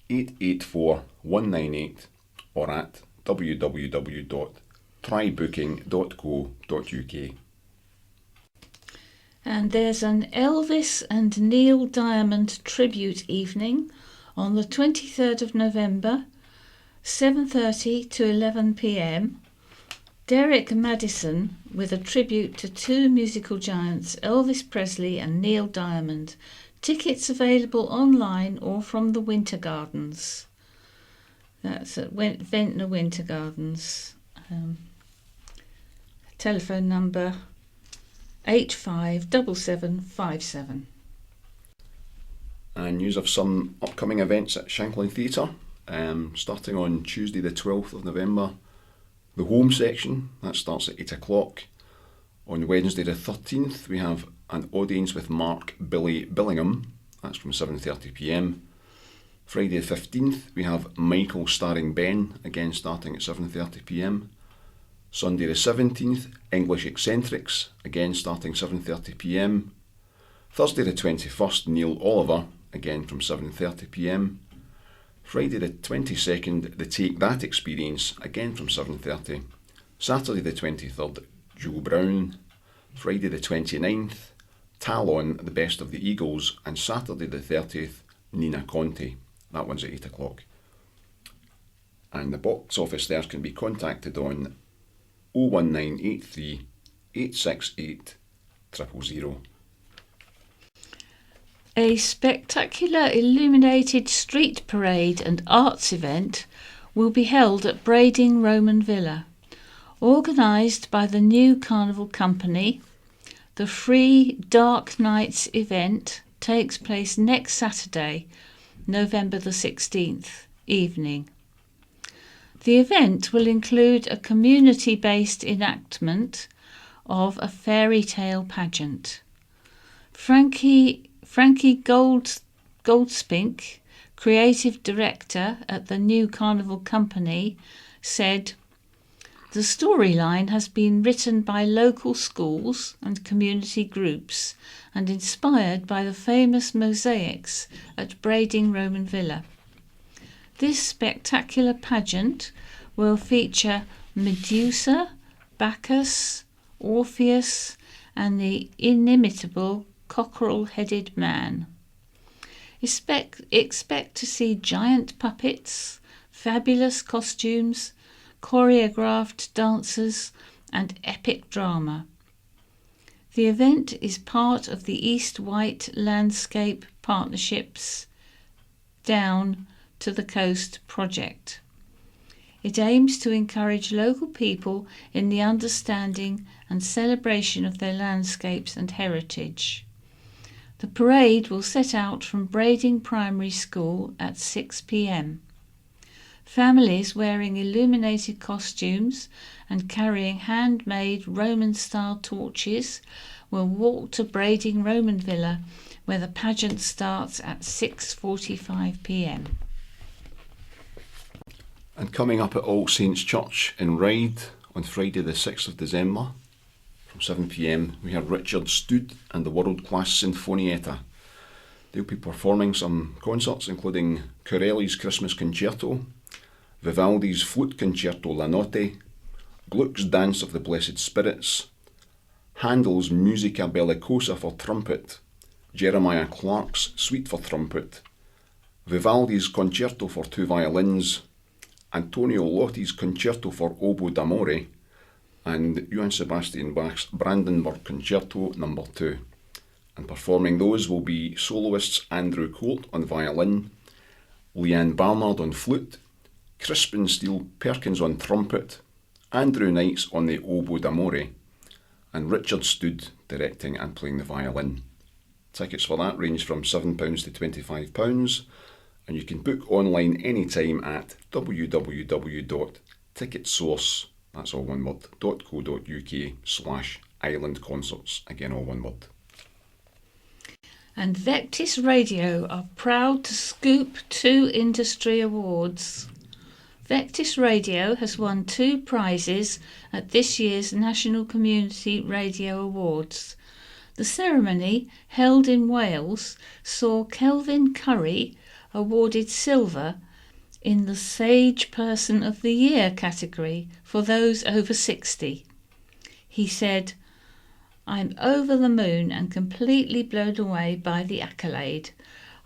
884198 or at www.trybooking.co.uk. And there's an Elvis and Neil Diamond tribute evening on the 23rd of November, 7:30 to 11 p.m. Derek Madison with a tribute to two musical giants, Elvis Presley and Neil Diamond. Tickets available online or from the Winter Gardens. That's at Ventnor Winter Gardens. Telephone number 857757. And news of some upcoming events at Shanklin Theatre. Starting on Tuesday the 12th of November, the home section, that starts at 8 o'clock. On Wednesday the 13th, we have an audience with Mark Billy Billingham, that's from 7:30 p.m. Friday the 15th, we have Michael starring Ben, again starting at 7:30 p.m. Sunday the 17th, English Eccentrics, again starting 7:30 p.m. Thursday the 21st, Neil Oliver, again from 7:30 p.m. Friday the 22nd, the Take That Experience, again from 7:30. Saturday the 23rd, Joe Brown. Friday the 29th, Talon, The Best of the Eagles. And Saturday the 30th, Nina Conti. That one's at 8 o'clock. And the box office there can be contacted on 01983 868 000. A spectacular illuminated street parade and arts event will be held at Brading Roman Villa. Organised by the New Carnival Company, the free Dark Nights event takes place next Saturday, November the 16th, evening. The event will include a community-based enactment of a fairy tale pageant. Frankie Goldspink, creative director at the New Carnival Company, said, "The storyline has been written by local schools and community groups and inspired by the famous mosaics at Brading Roman Villa. This spectacular pageant will feature Medusa, Bacchus, Orpheus, and the inimitable cockerel-headed man. Expect to see giant puppets, fabulous costumes, choreographed dancers, and epic drama. The event is part of the East Wight Landscape Partnership's Down to the Coast project. It aims to encourage local people in the understanding and celebration of their landscapes and heritage. The parade will set out from Brading Primary School at 6 p.m. Families wearing illuminated costumes and carrying handmade Roman-style torches will walk to Brading Roman Villa, where the pageant starts at 6:45 p.m. And coming up at All Saints Church in Ryde on Friday the 6th of December from 7 p.m, we have Richard Stood and the world-class Sinfonietta. They'll be performing some concerts including Corelli's Christmas Concerto, Vivaldi's Flute Concerto La Notte, Gluck's Dance of the Blessed Spirits, Handel's Musica Bellicosa for trumpet, Jeremiah Clarke's Suite for trumpet, Vivaldi's Concerto for two violins, Antonio Lotti's Concerto for oboe d'amore, and Johann Sebastian Bach's Brandenburg Concerto No. 2. And performing those will be soloists Andrew Colt on violin, Leanne Barnard on flute, Crispin Steele Perkins on trumpet, Andrew Knights on the oboe d'amore, and Richard Stood directing and playing the violin. Tickets for that range from £7 to £25, and you can book online anytime at www.ticketsource, that's all one word, .co.uk/Island Concerts, again all one word. And Vectis Radio are proud to scoop 2 industry awards. Vectis Radio has won 2 prizes at this year's National Community Radio Awards. The ceremony, held in Wales, saw Kelvin Curry awarded silver in the Sage Person of the Year category for those over 60. He said, "I'm over the moon and completely blown away by the accolade.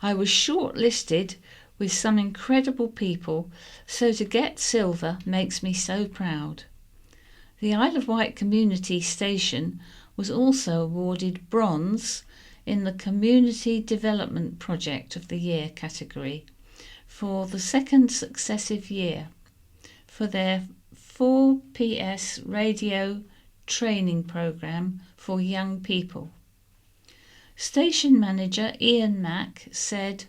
I was shortlisted with some incredible people, so to get silver makes me so proud." The Isle of Wight Community Station was also awarded bronze in the Community Development Project of the Year category for the second successive year for their 4PS radio training programme for young people. Station manager Ian Mack said,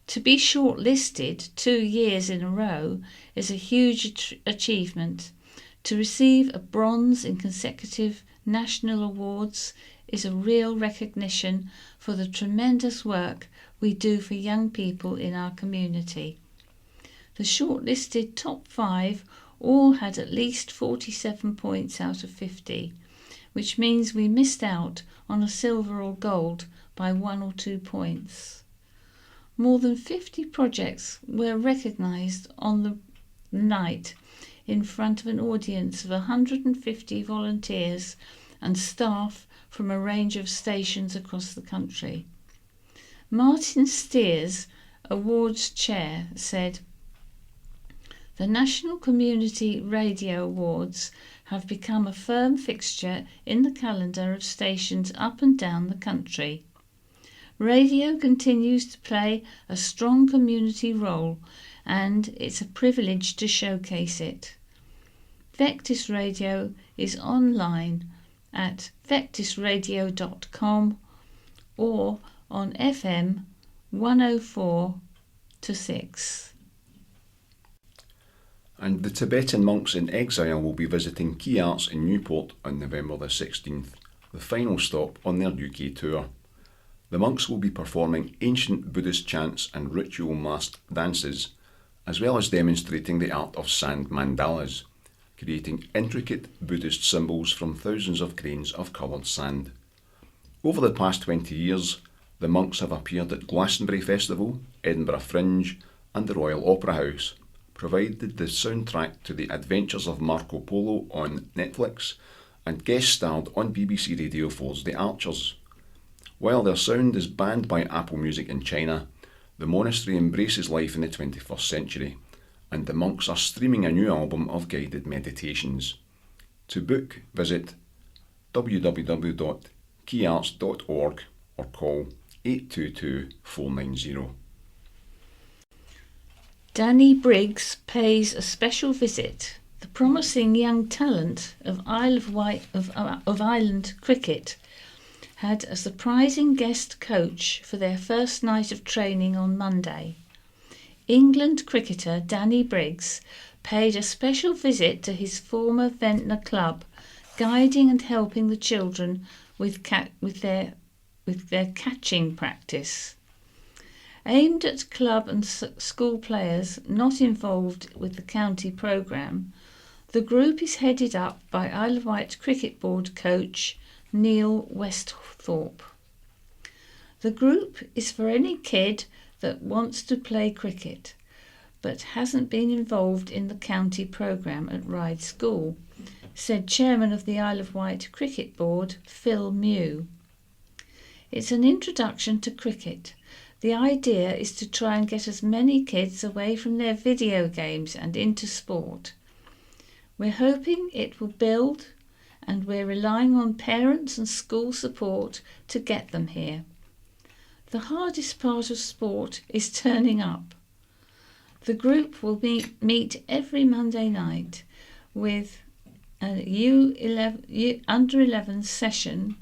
"To be shortlisted 2 years in a row is a huge achievement. To receive a bronze in consecutive national awards is a real recognition for the tremendous work we do for young people in our community." The shortlisted top 5 all had at least 47 points out of 50, which means we missed out on a silver or gold by 1 or 2 points. More than 50 projects were recognised on the night in front of an audience of 150 volunteers and staff from a range of stations across the country. Martin Steers, Awards Chair, said, "The National Community Radio Awards have become a firm fixture in the calendar of stations up and down the country. Radio continues to play a strong community role, and it's a privilege to showcase it. Vectis Radio is online at vectisradio.com or on FM 104 to 6. And the Tibetan monks in exile will be visiting Key Arts in Newport on November the 16th, the final stop on their UK tour. The monks will be performing ancient Buddhist chants and ritual masked dances, as well as demonstrating the art of sand mandalas, creating intricate Buddhist symbols from thousands of grains of coloured sand. Over the past 20 years, the monks have appeared at Glastonbury Festival, Edinburgh Fringe and the Royal Opera House, provided the soundtrack to The Adventures of Marco Polo on Netflix, and guest starred on BBC Radio 4's The Archers. While their sound is banned by Apple Music in China, the monastery embraces life in the 21st century, and the monks are streaming a new album of guided meditations. To book, visit www.keyarts.org or call 822 490. Danny Briggs pays a special visit. The promising young talent of Isle of Wight of Island cricket had a surprising guest coach for their first night of training on Monday. England cricketer Danny Briggs paid a special visit to his former Ventnor club, guiding and helping the children with their catching practice. Aimed at club and school players not involved with the county programme, the group is headed up by Isle of Wight Cricket Board coach Neil Westhorpe. The group is for any kid that wants to play cricket but hasn't been involved in the county programme at Ryde School, said Chairman of the Isle of Wight Cricket Board, Phil Mew. It's an introduction to cricket. The idea is to try and get as many kids away from their video games and into sport. We're hoping it will build, and we're relying on parents and school support to get them here. The hardest part of sport is turning up. The group will meet every Monday night with a under 11 session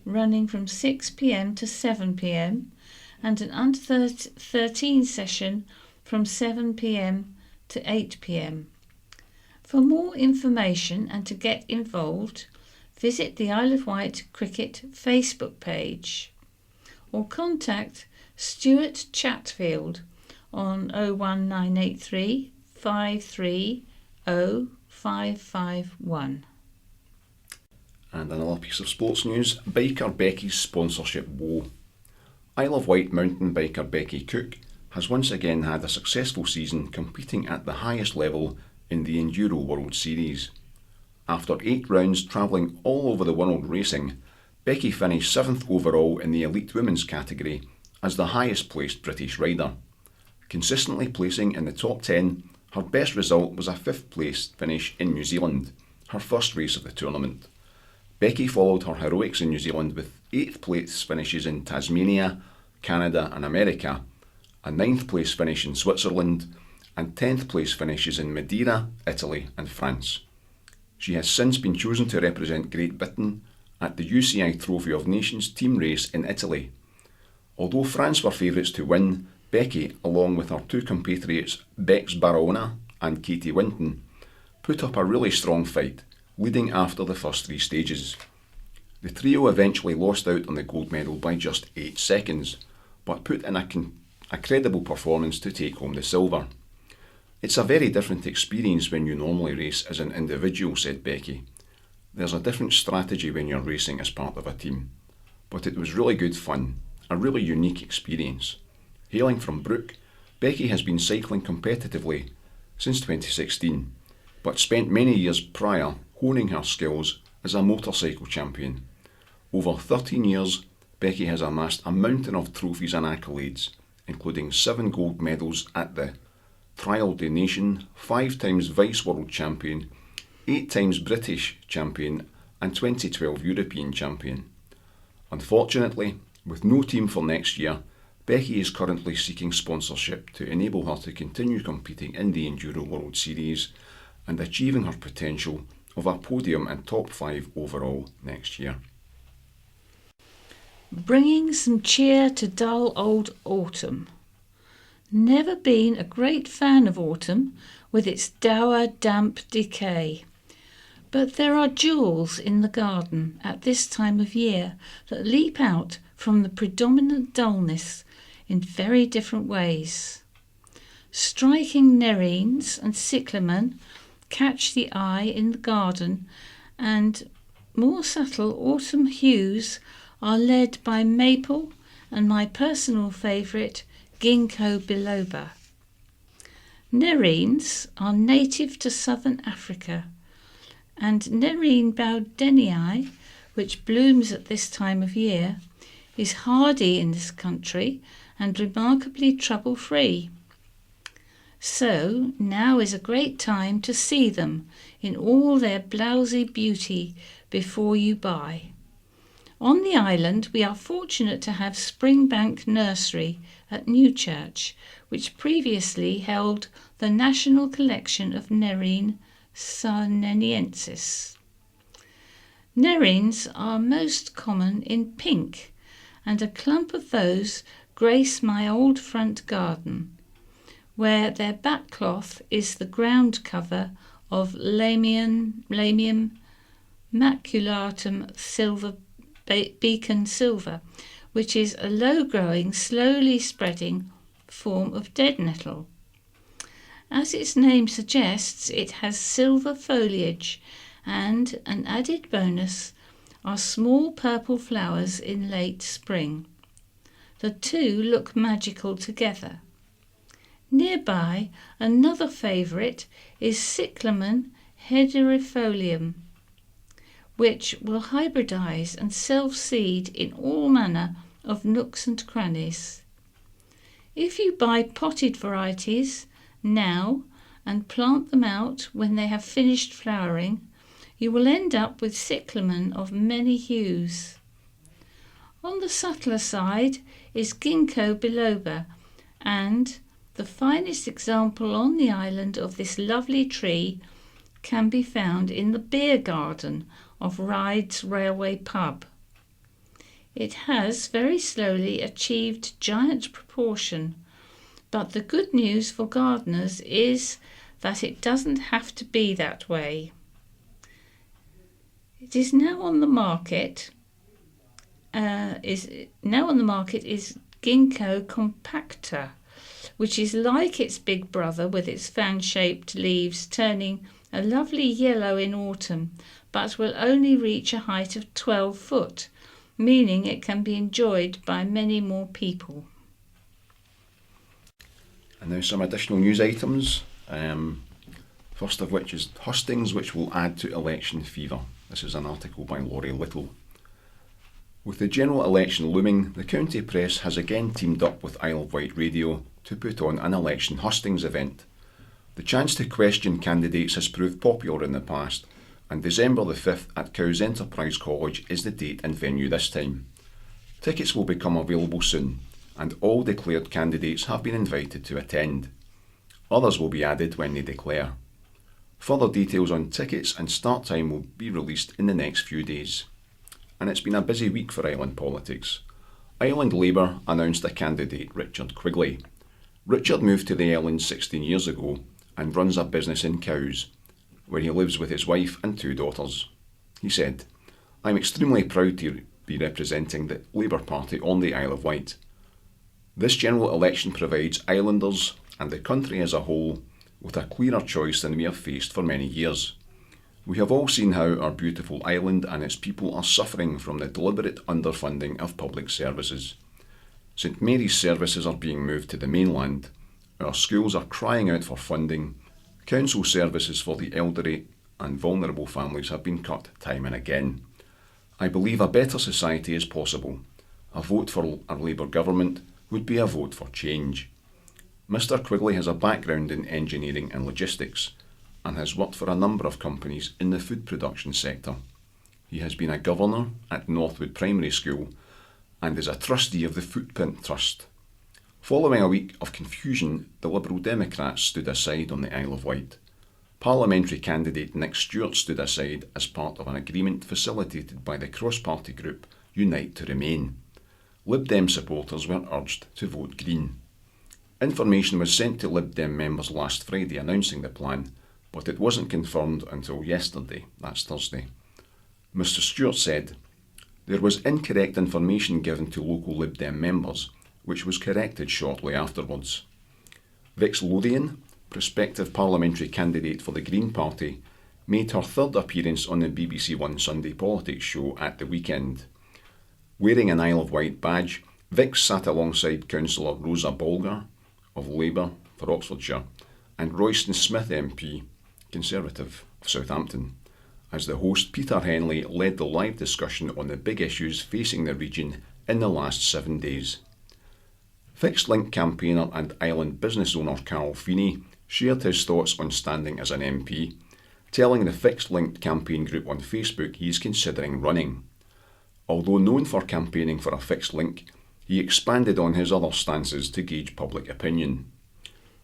running from 6 p.m. to 7 p.m. and an under 13 session from 7 p.m. to 8 p.m. For more information and to get involved, visit the Isle of Wight Cricket Facebook page or contact Stuart Chatfield on 01983 530 551. And another piece of sports news, biker Becky's sponsorship woe. Isle of Wight mountain biker Becky Cook has once again had a successful season competing at the highest level in the Enduro World Series. After 8 rounds travelling all over the world racing, Becky finished 7th overall in the elite women's category as the highest placed British rider. Consistently placing in the top 10, her best result was a 5th place finish in New Zealand, her first race of the tournament. Becky followed her heroics in New Zealand with 8th place finishes in Tasmania, Canada and America, a 9th place finish in Switzerland, and 10th place finishes in Madeira, Italy and France. She has since been chosen to represent Great Britain at the UCI Trophy of Nations team race in Italy. Although France were favourites to win, Becky, along with her 2 compatriots Bex Barahona and Katie Winton, put up a really strong fight, leading after the first 3 stages. The trio eventually lost out on the gold medal by just 8 seconds, but put in a credible performance to take home the silver. It's a very different experience when you normally race as an individual, said Becky. There's a different strategy when you're racing as part of a team. But it was really good fun, a really unique experience. Hailing from Brooke, Becky has been cycling competitively since 2016, but spent many years prior honing her skills as a motorcycle champion. Over 13 years, Becky has amassed a mountain of trophies and accolades, including 7 gold medals at the Trial des Nations, 5 times Vice World Champion, 8 times British Champion and 2012 European Champion. Unfortunately, with no team for next year, Becky is currently seeking sponsorship to enable her to continue competing in the Enduro World Series and achieving her potential of a podium and top 5 overall next year. Bringing some cheer to dull old autumn. Never been a great fan of autumn with its dour, damp decay. But there are jewels in the garden at this time of year that leap out from the predominant dullness in very different ways. Striking nerines and cyclamen catch the eye in the garden, and more subtle autumn hues are led by maple and my personal favourite, ginkgo biloba. Nerines are native to southern Africa, and Nerine bowdenii, which blooms at this time of year, is hardy in this country and remarkably trouble-free. So now is a great time to see them in all their blousy beauty before you buy. On the island we are fortunate to have Springbank Nursery at Newchurch, which previously held the national collection of Nerine sarneniensis. Nerines are most common in pink, and a clump of those grace my old front garden, where their backcloth is the ground cover of Lamium maculatum silver beacon silver, which is a low-growing, slowly spreading form of dead nettle. As its name suggests, it has silver foliage, and an added bonus are small purple flowers in late spring. The two look magical together. Nearby, another favourite is Cyclamen hederifolium, which will hybridise and self-seed in all manner of nooks and crannies. If you buy potted varieties now and plant them out when they have finished flowering, you will end up with cyclamen of many hues. On the subtler side is Ginkgo biloba, and the finest example on the island of this lovely tree can be found in the beer garden of Ryde's Railway Pub. It has very slowly achieved giant proportion, but the good news for gardeners is that it doesn't have to be that way. It is now on the market. Is Ginkgo compacta, which is like its big brother with its fan-shaped leaves turning a lovely yellow in autumn, but will only reach a height of 12 foot, meaning it can be enjoyed by many more people. And now some additional news items. First of which is hustings which will add to election fever. This is an article by Laurie Little. With the general election looming, the county press has again teamed up with Isle of Wight Radio to put on an election hustings event. The chance to question candidates has proved popular in the past, and December the 5th at Cowes Enterprise College is the date and venue this time. Tickets will become available soon, and all declared candidates have been invited to attend. Others will be added when they declare. Further details on tickets and start time will be released in the next few days. And it's been a busy week for Island politics. Island Labour announced a candidate, Richard Quigley. Richard moved to the island 16 years ago and runs a business in Cowes, where he lives with his wife and 2 daughters. He said, "I'm extremely proud to be representing the Labour Party on the Isle of Wight. This general election provides islanders and the country as a whole with a clearer choice than we have faced for many years. We have all seen how our beautiful island and its people are suffering from the deliberate underfunding of public services. St Mary's services are being moved to the mainland, our schools are crying out for funding, council services for the elderly and vulnerable families have been cut time and again. I believe a better society is possible. A vote for a Labour government would be a vote for change." Mr Quigley has a background in engineering and logistics and has worked for a number of companies in the food production sector. He has been a governor at Northwood Primary School and is a trustee of the Footprint Trust. Following a week of confusion, the Liberal Democrats stood aside on the Isle of Wight. Parliamentary candidate Nick Stewart stood aside as part of an agreement facilitated by the cross-party group Unite to Remain. Lib Dem supporters were urged to vote Green. Information was sent to Lib Dem members last Friday announcing the plan, but it wasn't confirmed until yesterday, that's Thursday. Mr Stewart said, "There was incorrect information given to local Lib Dem members, which was corrected shortly afterwards." Vix Lothian, prospective parliamentary candidate for the Green Party, made her 3rd appearance on the BBC One Sunday Politics show at the weekend. Wearing an Isle of Wight badge, Vix sat alongside Councillor Rosa Bolger of Labour for Oxfordshire and Royston Smith MP, Conservative, of Southampton, as the host Peter Henley led the live discussion on the big issues facing the region in the last 7 days. Fixed Link campaigner and island business owner Carl Feeney shared his thoughts on standing as an MP, telling the Fixed Link campaign group on Facebook he is considering running. Although known for campaigning for a fixed link, he expanded on his other stances to gauge public opinion.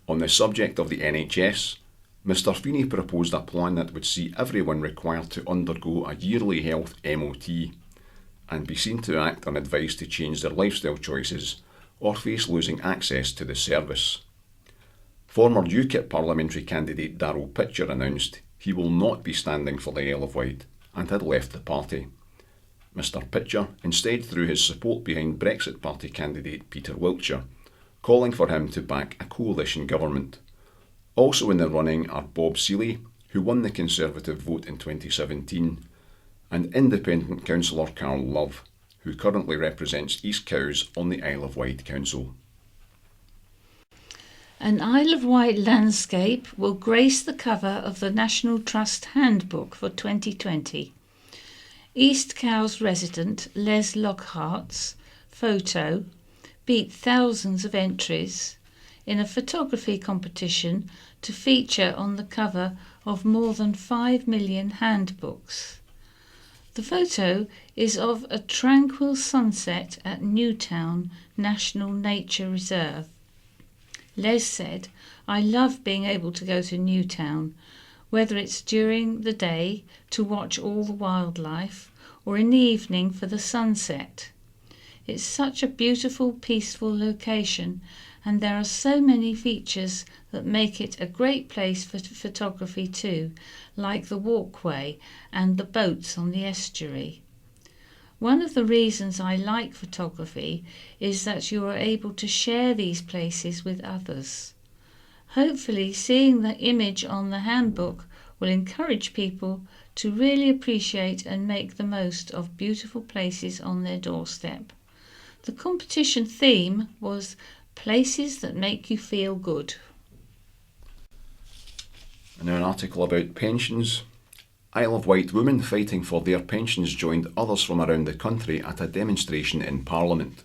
On the subject of the NHS, Mr Feeney proposed a plan that would see everyone required to undergo a yearly health MOT and be seen to act on advice to change their lifestyle choices or face losing access to the service. Former UKIP parliamentary candidate Darryl Pitcher announced he will not be standing for the Isle of Wight and had left the party. Mr Pitcher instead threw his support behind Brexit Party candidate Peter Wiltshire, calling for him to back a coalition government. Also in the running are Bob Seeley, who won the Conservative vote in 2017, and independent councillor Carl Love, who currently represents East Cowes on the Isle of Wight Council. An Isle of Wight landscape will grace the cover of the National Trust Handbook for 2020. East Cowes resident Les Lockhart's photo beat thousands of entries in a photography competition to feature on the cover of more than 5 million handbooks. The photo is of a tranquil sunset at Newtown National Nature Reserve. Les said, "I love being able to go to Newtown, whether it's during the day to watch all the wildlife or in the evening for the sunset. It's such a beautiful, peaceful location, and there are so many features that make it a great place for photography too, like the walkway and the boats on the estuary. One of the reasons I like photography is that you are able to share these places with others. Hopefully, seeing the image on the handbook will encourage people to really appreciate and make the most of beautiful places on their doorstep." The competition theme was places that make you feel good. And now an article about pensions. Isle of Wight women fighting for their pensions joined others from around the country at a demonstration in Parliament.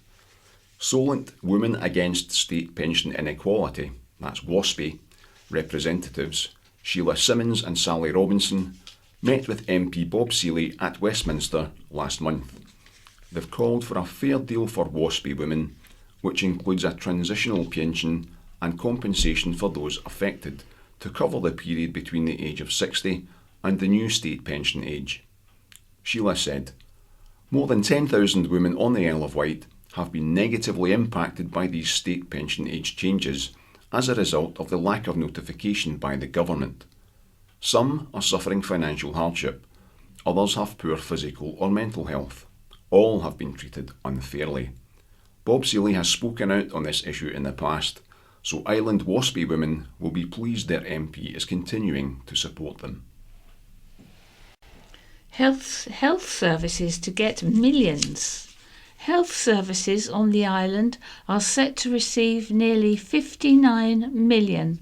Solent Women Against State Pension Inequality, that's WASPI, representatives Sheila Simmons and Sally Robinson met with MP Bob Seeley at Westminster last month. They've called for a fair deal for WASPI women, which includes a transitional pension and compensation for those affected to cover the period between the age of 60 and the new state pension age. Sheila said, "More than 10,000 women on the Isle of Wight have been negatively impacted by these state pension age changes as a result of the lack of notification by the government. Some are suffering financial hardship, others have poor physical or mental health. All have been treated unfairly." Bob Seeley has spoken out on this issue in the past, so Island WASPI women will be pleased their MP is continuing to support them. Health services to get millions. Health services on the island are set to receive nearly 59 million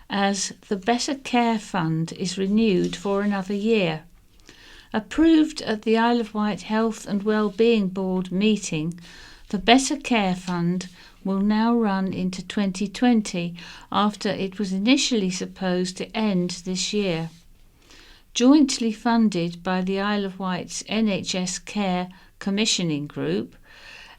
as the Better Care Fund is renewed for another year. Approved at the Isle of Wight Health and Wellbeing Board meeting, the Better Care Fund will now run into 2020 after it was initially supposed to end this year. Jointly funded by the Isle of Wight's NHS Care Commissioning Group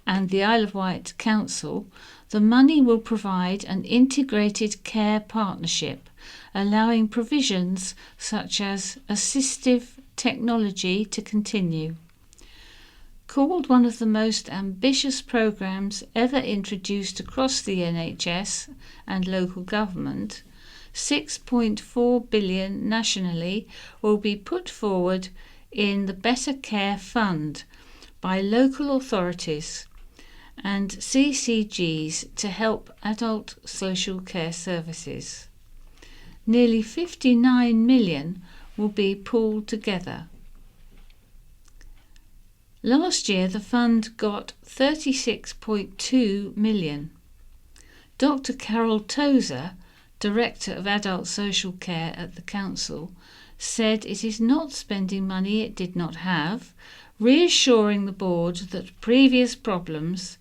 and the Isle of Wight Council, the money will provide an integrated care partnership, allowing provisions such as assistive technology to continue. Called one of the most ambitious programmes ever introduced across the NHS and local government, 6.4 billion nationally will be put forward in the Better Care Fund by local authorities and CCGs to help adult social care services. Nearly 59 million will be pooled together. Last year the fund got 36.2 million. Dr. Carol Tozer, Director of Adult Social Care at the Council, said it is not spending money it did not have, reassuring the board that previous problems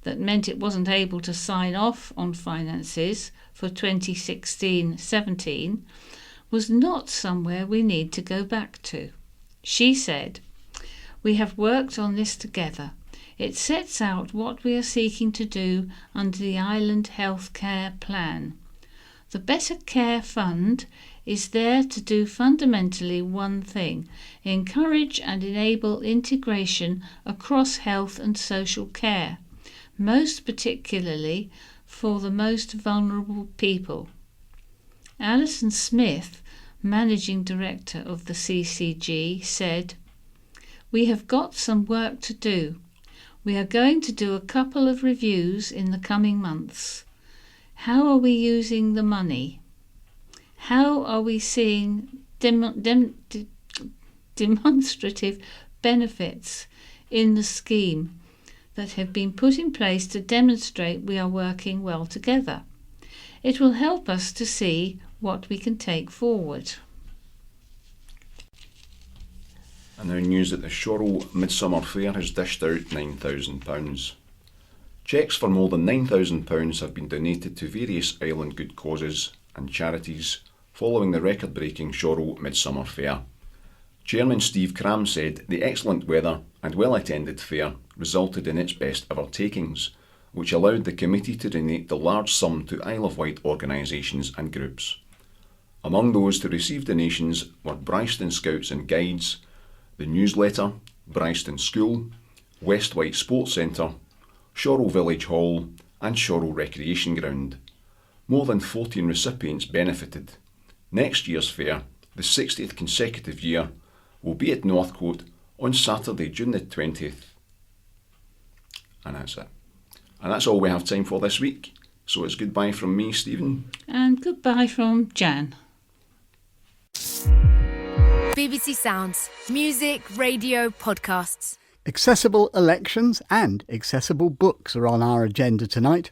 that meant it wasn't able to sign off on finances for 2016-17 was not somewhere we need to go back to. She said, "We have worked on this together. It sets out what we are seeking to do under the Island Healthcare Plan. The Better Care Fund is there to do fundamentally one thing: encourage and enable integration across health and social care, most particularly for the most vulnerable people. Alison Smith, Managing Director of the CCG, said, "We have got some work to do. We are going to do a couple of reviews in the coming months. How are we using the money? How are we seeing demonstrative benefits in the scheme that have been put in place to demonstrate we are working well together? It will help us to see what we can take forward." And now news that the Shorrow Midsummer Fair has dished out £9,000. Cheques for more than £9,000 have been donated to various island good causes and charities following the record-breaking Shorrow Midsummer Fair. Chairman Steve Cram said the excellent weather and well-attended fair resulted in its best ever takings, which allowed the committee to donate the large sum to Isle of Wight organisations and groups. Among those to receive donations were Bryston Scouts and Guides, the Newsletter, Bryston School, West Wight Sports Centre, Shorrow Village Hall and Shorrow Recreation Ground. More than 14 recipients benefited. Next year's fair, the 60th consecutive year, will be at Northcote on Saturday, June the 20th. And that's it. And that's all we have time for this week. So it's goodbye from me, Stephen. And goodbye from Jan. BBC Sounds. Music, radio, podcasts. Accessible elections and accessible books are on our agenda tonight.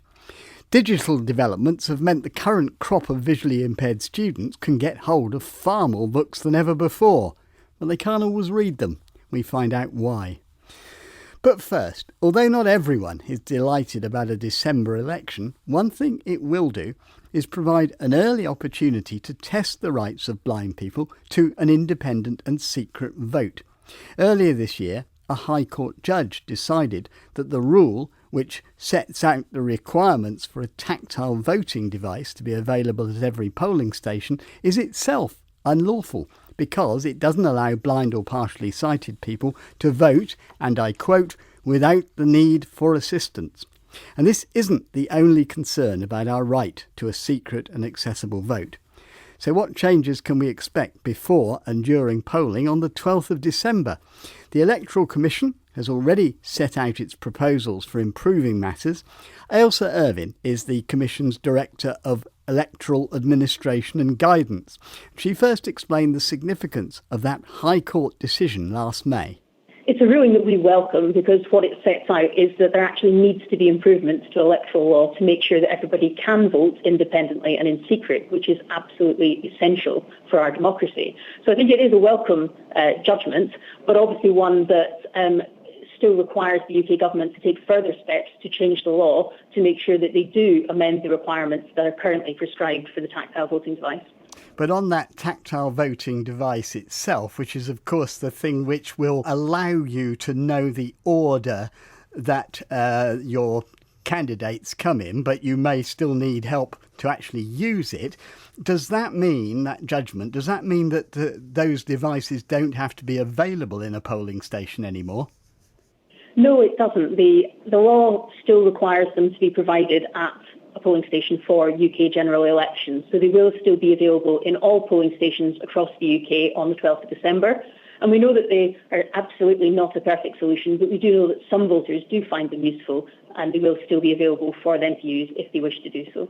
Digital developments have meant the current crop of visually impaired students can get hold of far more books than ever before, but they can't always read them. We find out why. But first, although not everyone is delighted about a December election, one thing it will do is provide an early opportunity to test the rights of blind people to an independent and secret vote. Earlier this year, a High Court judge decided that the rule, which sets out the requirements for a tactile voting device to be available at every polling station, is itself unlawful because it doesn't allow blind or partially sighted people to vote, and I quote, "without the need for assistance." And this isn't the only concern about our right to a secret and accessible vote. So what changes can we expect before and during polling on the 12th of December? The Electoral Commission has already set out its proposals for improving matters. Ailsa Irvine is the Commission's Director of Electoral Administration and Guidance. She first explained the significance of that High Court decision last May. It's a ruling that we welcome because what it sets out is that there actually needs to be improvements to electoral law to make sure that everybody can vote independently and in secret, which is absolutely essential for our democracy. So I think it is a welcome judgment, but obviously one that still requires the UK government to take further steps to change the law to make sure that they do amend the requirements that are currently prescribed for the tactile voting device. But on that tactile voting device itself, which is of course the thing which will allow you to know the order that your candidates come in, but you may still need help to actually use it, does that mean, that judgment, does that mean that those devices don't have to be available in a polling station anymore? No, it doesn't. The law still requires them to be provided at a polling station for UK general elections. So they will still be available in all polling stations across the UK on the 12th of December. And we know that they are absolutely not a perfect solution, but we do know that some voters do find them useful and they will still be available for them to use if they wish to do so.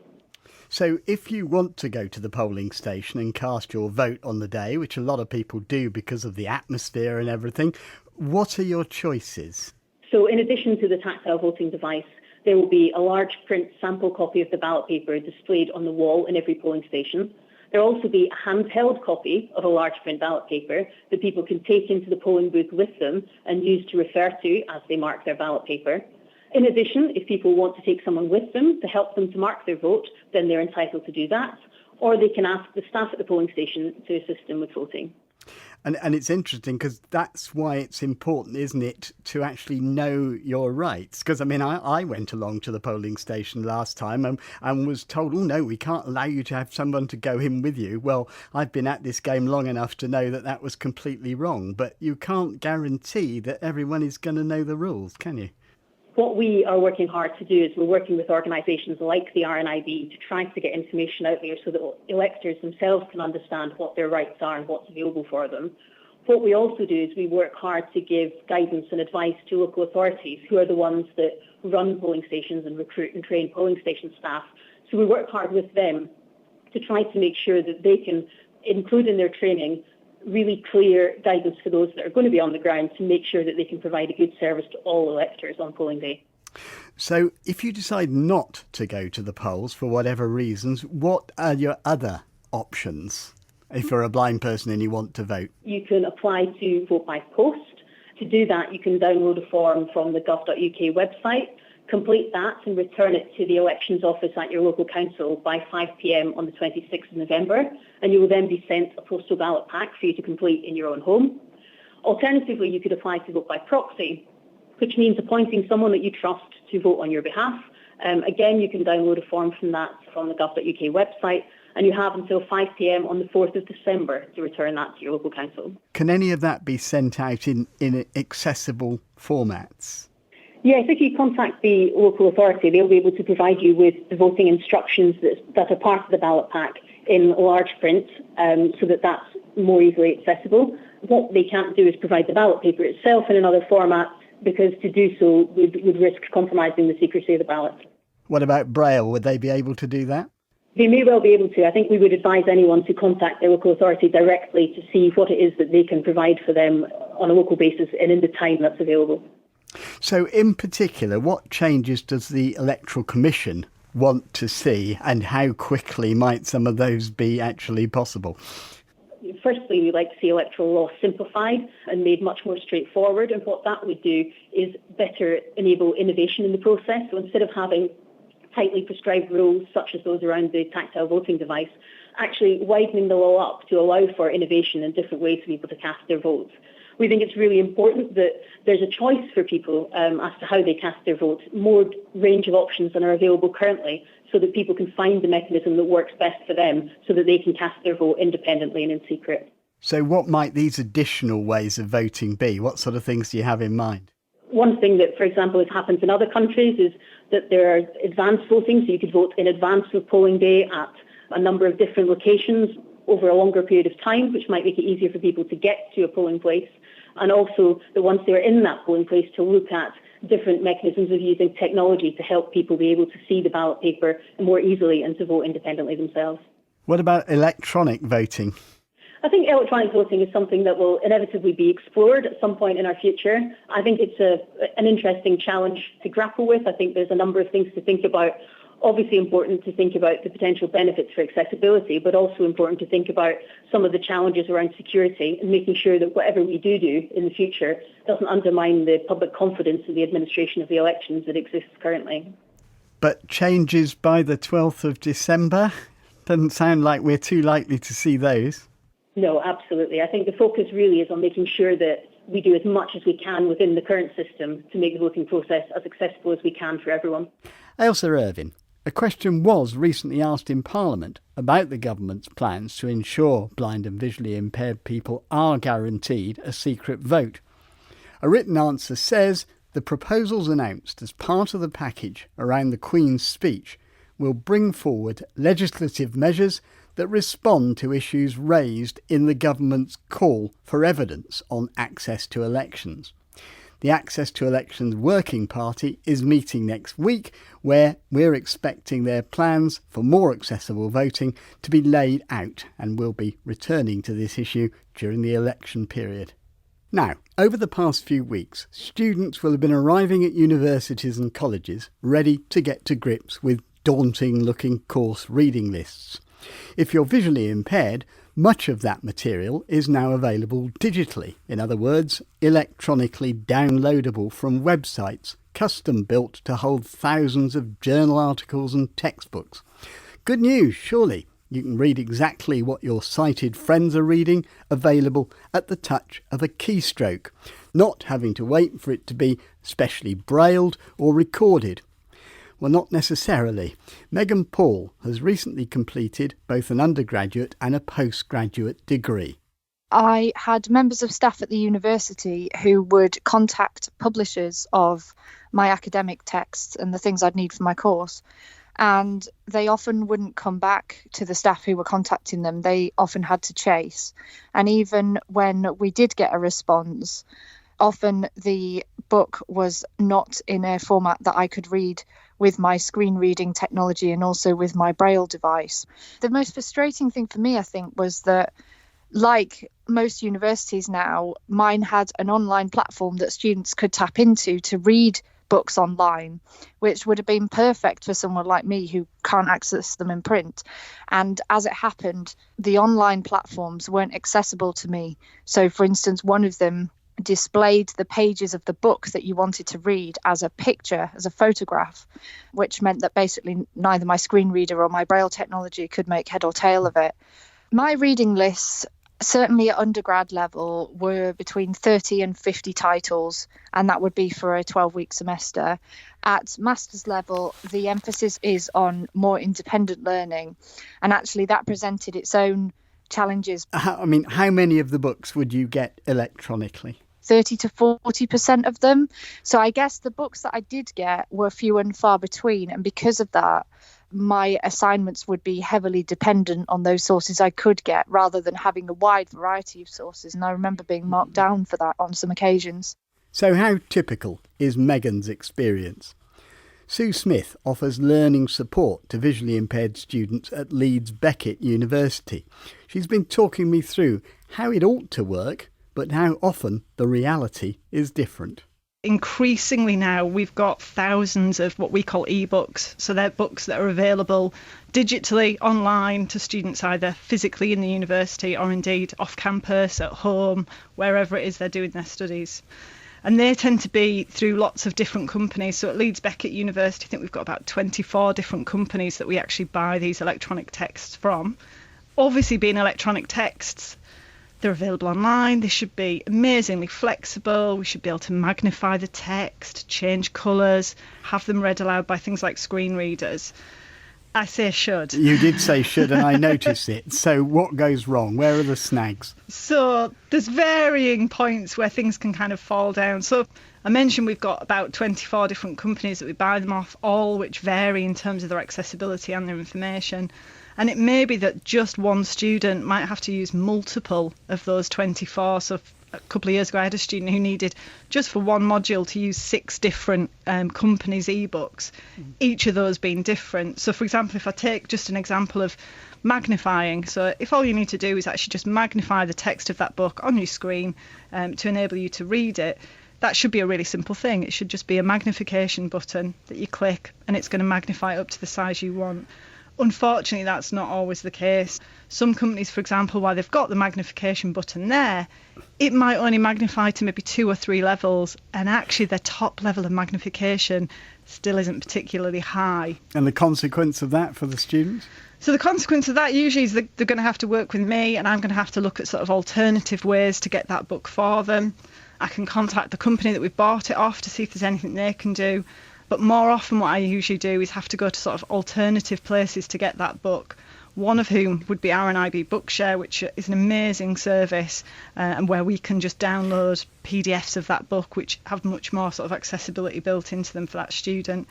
So if you want to go to the polling station and cast your vote on the day, which a lot of people do because of the atmosphere and everything, what are your choices? So in addition to the tactile voting device, there will be a large print sample copy of the ballot paper displayed on the wall in every polling station. There will also be a handheld copy of a large print ballot paper that people can take into the polling booth with them and use to refer to as they mark their ballot paper. In addition, if people want to take someone with them to help them to mark their vote, then they're entitled to do that, or they can ask the staff at the polling station to assist them with voting. And it's interesting because that's why it's important, isn't it, to actually know your rights? Because, I mean, I went along to the polling station last time and was told, oh, no, we can't allow you to have someone to go in with you. Well, I've been at this game long enough to know that that was completely wrong. But you can't guarantee that everyone is going to know the rules, can you? What we are working hard to do is we're working with organisations like the RNIB to try to get information out there so that electors themselves can understand what their rights are and what's available for them. What we also do is we work hard to give guidance and advice to local authorities, who are the ones that run polling stations and recruit and train polling station staff. So we work hard with them to try to make sure that they can include in their training really clear guidance for those that are going to be on the ground to make sure that they can provide a good service to all electors on polling day. So if you decide not to go to the polls for whatever reasons, what are your other options if you're a blind person and you want to vote? You can apply to vote by post. To do that, you can download a form from the gov.uk website, complete that and return it to the elections office at your local council by 5 p.m. on the 26th of November, and you will then be sent a postal ballot pack for you to complete in your own home. Alternatively, you could apply to vote by proxy, which means appointing someone that you trust to vote on your behalf. Again, you can download a form from the gov.uk website, and you have until 5 p.m. on the 4th of December to return that to your local council. Can any of that be sent out in accessible formats? Yes, if you contact the local authority, they'll be able to provide you with the voting instructions that are part of the ballot pack in large print, so that that's more easily accessible. What they can't do is provide the ballot paper itself in another format, because to do so would risk compromising the secrecy of the ballot. What about Braille? Would they be able to do that? They may well be able to. I think we would advise anyone to contact their local authority directly to see what it is that they can provide for them on a local basis and in the time that's available. So in particular, what changes does the Electoral Commission want to see, and how quickly might some of those be actually possible? Firstly, we'd like to see electoral law simplified and made much more straightforward, and what that would do is better enable innovation in the process. So instead of having tightly prescribed rules such as those around the tactile voting device, actually widening the law up to allow for innovation and different ways for people to cast their votes. We think it's really important that there's a choice for people as to how they cast their votes, more range of options than are available currently, so that people can find the mechanism that works best for them so that they can cast their vote independently and in secret. So what might these additional ways of voting be? What sort of things do you have in mind? One thing that, for example, has happened in other countries is that there are advanced voting, so you could vote in advance of polling day at a number of different locations over a longer period of time, which might make it easier for people to get to a polling place. And also that once they're in that polling place, to look at different mechanisms of using technology to help people be able to see the ballot paper more easily and to vote independently themselves. What about electronic voting? I think electronic voting is something that will inevitably be explored at some point in our future. I think it's an interesting challenge to grapple with. I think there's a number of things to think about. Obviously important to think about the potential benefits for accessibility, but also important to think about some of the challenges around security and making sure that whatever we do in the future doesn't undermine the public confidence in the administration of the elections that exists currently. But changes by the 12th of December? Doesn't sound like we're too likely to see those. No, absolutely. I think the focus really is on making sure that we do as much as we can within the current system to make the voting process as accessible as we can for everyone. Ailsa Irvine. A question was recently asked in Parliament about the government's plans to ensure blind and visually impaired people are guaranteed a secret vote. A written answer says the proposals announced as part of the package around the Queen's speech will bring forward legislative measures that respond to issues raised in the government's call for evidence on access to elections. The Access to Elections Working Party is meeting next week, where we're expecting their plans for more accessible voting to be laid out, and will be returning to this issue during the election period. Now, over the past few weeks, students will have been arriving at universities and colleges ready to get to grips with daunting-looking course reading lists. If you're visually impaired, much of that material is now available digitally. In other words, electronically downloadable from websites custom built to hold thousands of journal articles and textbooks. Good news, surely, You can read exactly what your sighted friends are reading, available at the touch of a keystroke, not having to wait for it to be specially brailled or recorded. Well, not necessarily. Megan Paul has recently completed both an undergraduate and a postgraduate degree. I had members of staff at the university who would contact publishers of my academic texts and the things I'd need for my course. And they often wouldn't come back to the staff who were contacting them. They often had to chase. And even when we did get a response, often the book was not in a format that I could read with my screen reading technology and also with my Braille device. The most frustrating thing for me, I think, was that, like most universities now, mine had an online platform that students could tap into to read books online, which would have been perfect for someone like me who can't access them in print. And as it happened, the online platforms weren't accessible to me. So, for instance, one of them displayed the pages of the book that you wanted to read as a picture, as a photograph, which meant that basically neither my screen reader or my Braille technology could make head or tail of it. My reading lists, certainly at undergrad level, were between 30 and 50 titles, and that would be for a 12-week semester. At master's level, the emphasis is on more independent learning, and actually that presented its own challenges. How many of the books would you get electronically? 30 to 40% of them. So I guess the books that I did get were few and far between, and because of that, my assignments would be heavily dependent on those sources I could get rather than having a wide variety of sources. And I remember being marked down for that on some occasions. So how typical is Megan's experience? Sue Smith offers learning support to visually impaired students at Leeds Beckett University. She's been talking me through how it ought to work, but how often the reality is different. Increasingly now, we've got thousands of what we call ebooks. So they're books that are available digitally online to students either physically in the university or indeed off campus, at home, wherever it is they're doing their studies. And they tend to be through lots of different companies. So at Leeds Beckett University, I think we've got about 24 different companies that we actually buy these electronic texts from. Obviously, being electronic texts, they're available online. They should be amazingly flexible. We should be able to magnify the text, change colours, have them read aloud by things like screen readers. I say should. You did say should, and I noticed it. So what goes wrong? Where are the snags? So there's varying points where things can kind of fall down. So I mentioned we've got about 24 different companies that we buy them off, all which vary in terms of their accessibility and their information. And it may be that just one student might have to use multiple of those 24. So a couple of years ago, I had a student who needed, just for one module, to use 6 different companies' ebooks, each of those being different. So, for example, if I take just an example of magnifying, so if all you need to do is actually just magnify the text of that book on your screen to enable you to read it, that should be a really simple thing. It should just be a magnification button that you click and it's going to magnify up to the size you want. Unfortunately, that's not always the case. Some companies, for example, while they've got the magnification button there, it might only magnify to maybe 2 or 3 levels, and actually their top level of magnification still isn't particularly high. And the consequence of that for the students? So the consequence of that usually is that they're going to have to work with me, and I'm going to have to look at sort of alternative ways to get that book for them. I can contact the company that we've bought it off to see if there's anything they can do. But more often what I usually do is have to go to sort of alternative places to get that book, one of whom would be RNIB Bookshare, which is an amazing service and where we can just download PDFs of that book, which have much more sort of accessibility built into them for that student.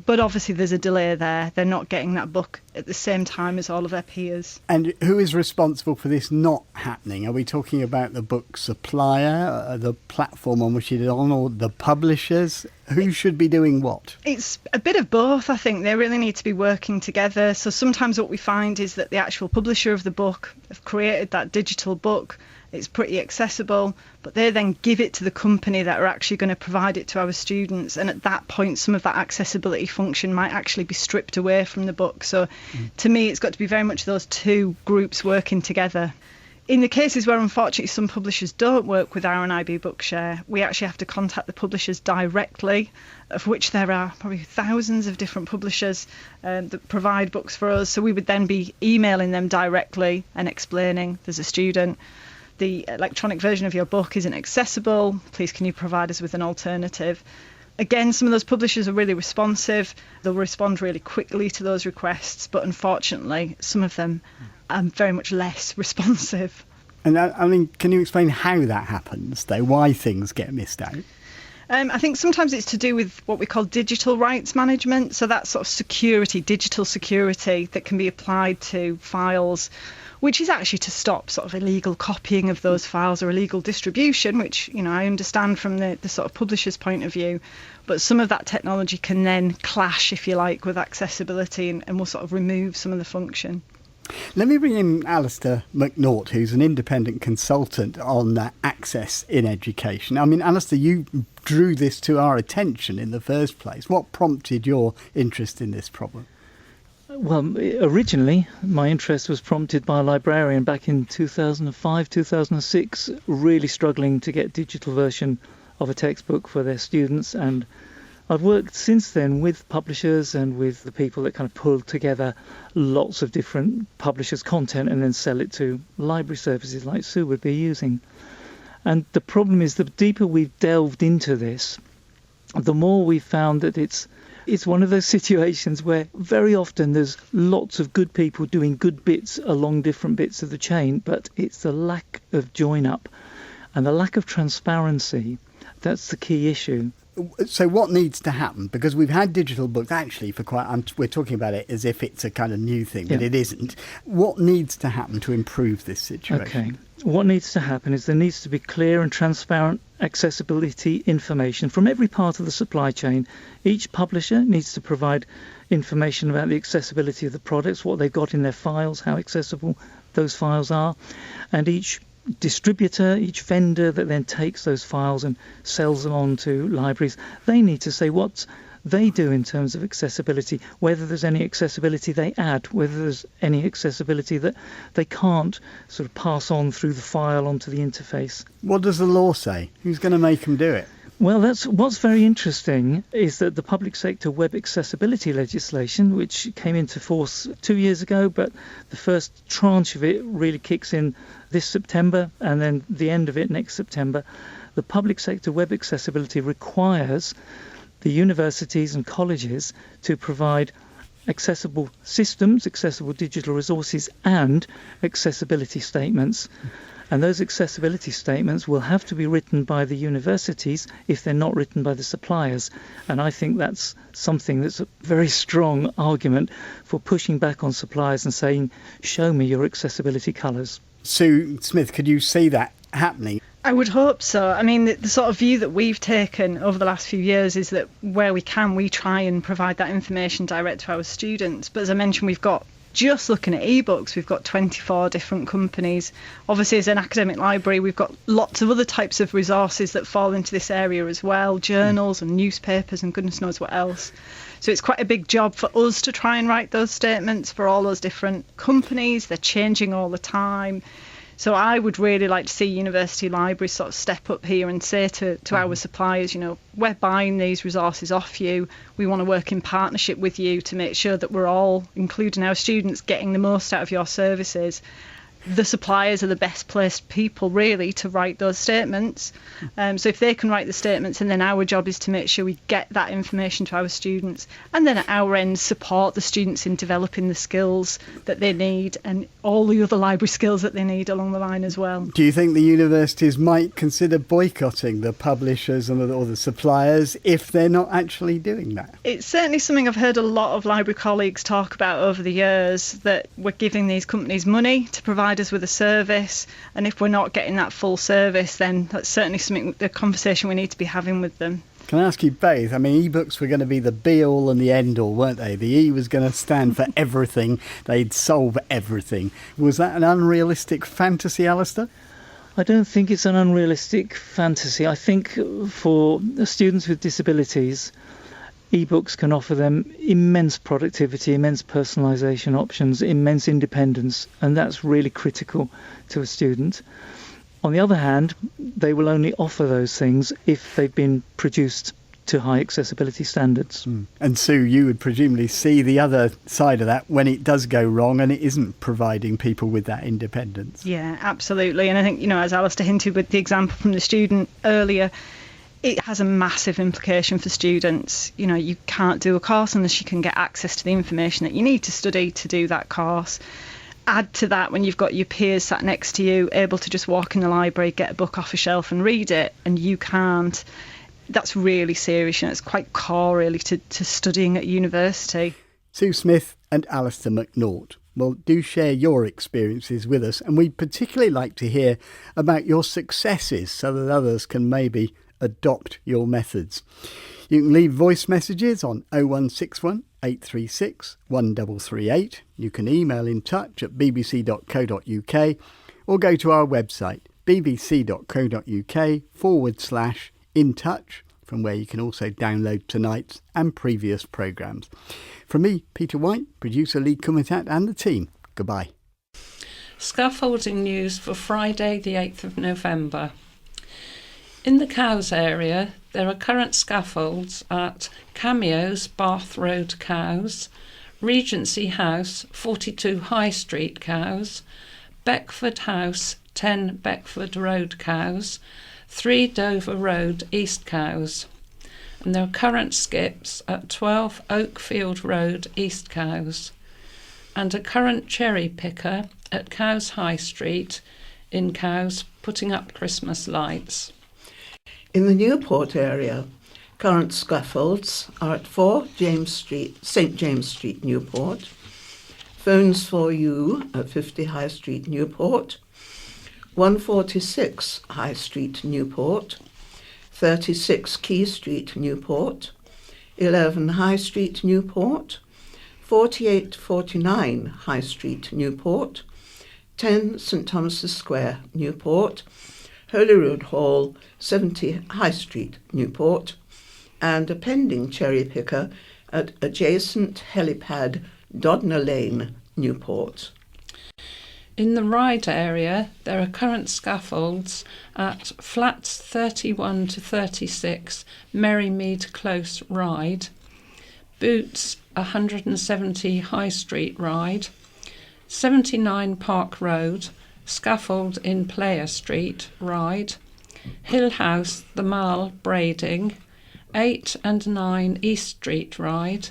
But obviously there's a delay there. They're not getting that book at the same time as all of their peers. And who is responsible for this not happening? Are we talking about the book supplier, the platform on which it is on, or the publishers? Who should be doing what? It's a bit of both, I think. They really need to be working together. So sometimes what we find is that the actual publisher of the book have created that digital book. It's pretty accessible, but they then give it to the company that are actually going to provide it to our students. And at that point, some of that accessibility function might actually be stripped away from the book. So to me, it's got to be very much those two groups working together. In the cases where unfortunately some publishers don't work with RNIB Bookshare, we actually have to contact the publishers directly, of which there are probably thousands of different publishers that provide books for us. So we would then be emailing them directly and explaining, there's a student, the electronic version of your book isn't accessible, please can you provide us with an alternative? Again, some of those publishers are really responsive, they'll respond really quickly to those requests, but unfortunately some of them are very much less responsive. And I mean, can you explain how that happens, though, why things get missed out? I think sometimes it's to do with what we call digital rights management, so that sort of security, digital security that can be applied to files, which is actually to stop sort of illegal copying of those files or illegal distribution, which, you know, I understand from the sort of publisher's point of view. But some of that technology can then clash, if you like, with accessibility and will sort of remove some of the function. Let me bring in Alistair McNaught, who's an independent consultant on access in education. I mean, Alistair, you drew this to our attention in the first place. What prompted your interest in this problem? Well, originally, my interest was prompted by a librarian back in 2005, 2006, really struggling to get digital version of a textbook for their students. And I've worked since then with publishers and with the people that kind of pull together lots of different publishers' content and then sell it to library services like Sue would be using. And the problem is, the deeper we've delved into this, the more we've found that it's one of those situations where very often there's lots of good people doing good bits along different bits of the chain, but it's the lack of join-up and the lack of transparency that's the key issue. So what needs to happen? Because we've had digital books actually for we're talking about it as if it's a kind of new thing, but it isn't. What needs to happen to improve this situation? Okay. What needs to happen is there needs to be clear and transparent accessibility information from every part of the supply chain. Each publisher needs to provide information about the accessibility of the products, what they've got in their files, how accessible those files are, and each distributor, each vendor that then takes those files and sells them on to libraries, they need to say what they do in terms of accessibility, whether there's any accessibility they add, whether there's any accessibility that they can't sort of pass on through the file onto the interface. What does the law say? Who's going to make them do it? Well, that's what's very interesting is that the public sector web accessibility legislation, which came into force 2 years ago, but the first tranche of it really kicks in this September and then the end of it next September. The public sector web accessibility requires the universities and colleges to provide accessible systems, accessible digital resources and accessibility statements. And those accessibility statements will have to be written by the universities if they're not written by the suppliers. And I think that's something that's a very strong argument for pushing back on suppliers and saying, show me your accessibility colours. Sue Smith, could you see that happening? I would hope so. I mean, the sort of view that we've taken over the last few years is that where we can, we try and provide that information direct to our students. But as I mentioned, we've got, just looking at ebooks, we've got 24 different companies. Obviously, as an academic library, we've got lots of other types of resources that fall into this area as well, journals and newspapers and goodness knows what else. So it's quite a big job for us to try and write those statements for all those different companies. They're changing all the time. So I would really like to see university libraries sort of step up here and say to our suppliers, you know, we're buying these resources off you. We want to work in partnership with you to make sure that we're all, including our students, getting the most out of your services. The suppliers are the best placed people really to write those statements. So if they can write the statements, and then our job is to make sure we get that information to our students, and then at our end support the students in developing the skills that they need and all the other library skills that they need along the line as well. Do you think the universities might consider boycotting the publishers or the suppliers if they're not actually doing that? It's certainly something I've heard a lot of library colleagues talk about over the years, that we're giving these companies money to provide us with a service, and if we're not getting that full service, then that's certainly something, the conversation we need to be having with them. Can I ask you both? I mean, ebooks were going to be the be-all and the end-all, weren't they? The E was going to stand for everything. They'd solve everything. Was that an unrealistic fantasy, Alistair? I don't think it's an unrealistic fantasy. I think for students with disabilities, ebooks can offer them immense productivity, immense personalisation options, immense independence, and that's really critical to a student. On the other hand, they will only offer those things if they've been produced to high accessibility standards. And Sue, you would presumably see the other side of that when it does go wrong and it isn't providing people with that independence. Yeah, absolutely. And I think, as Alistair hinted with the example from the student earlier, it has a massive implication for students. You can't do a course unless you can get access to the information that you need to study to do that course. Add to that when you've got your peers sat next to you, able to just walk in the library, get a book off a shelf and read it, and you can't. That's really serious, and it's quite core really to studying at university. Sue Smith and Alistair McNaught. Well, do share your experiences with us, and we'd particularly like to hear about your successes so that others can maybe adopt your methods. You can leave voice messages on 0161 836 1338. You can email in touch at bbc.co.uk or go to our website bbc.co.uk/in touch, from where you can also download tonight's and previous programmes. From me, Peter Wight, producer Lee Kumitat and the team, goodbye. Scaffolding news for Friday the 8th of November. In the Cowes area, there are current scaffolds at Cameos, Bath Road, Cowes, Regency House, 42 High Street, Cowes, Beckford House, 10 Beckford Road, Cowes, 3 Dover Road, East Cowes. And there are current skips at 12 Oakfield Road, East Cowes, and a current cherry picker at Cowes High Street in Cowes putting up Christmas lights. In the Newport area, current scaffolds are at 4 St James Street, Newport, Phones for You at 50 High Street, Newport, 146 High Street, Newport, 36 Key Street, Newport, 11 High Street, Newport, 4849 High Street, Newport, 10 St Thomas's Square, Newport, Holyrood Hall, 70 High Street, Newport, and a pending cherry picker at adjacent helipad Dodner Lane, Newport. In the Ryde area, there are current scaffolds at flats 31 to 36 Merrymead Close, Ryde, Boots 170 High Street, Ryde, 79 Park Road, scaffold in Player Street, Ryde, Hill House, The Mall, Brading, 8 and 9 East Street, Ryde,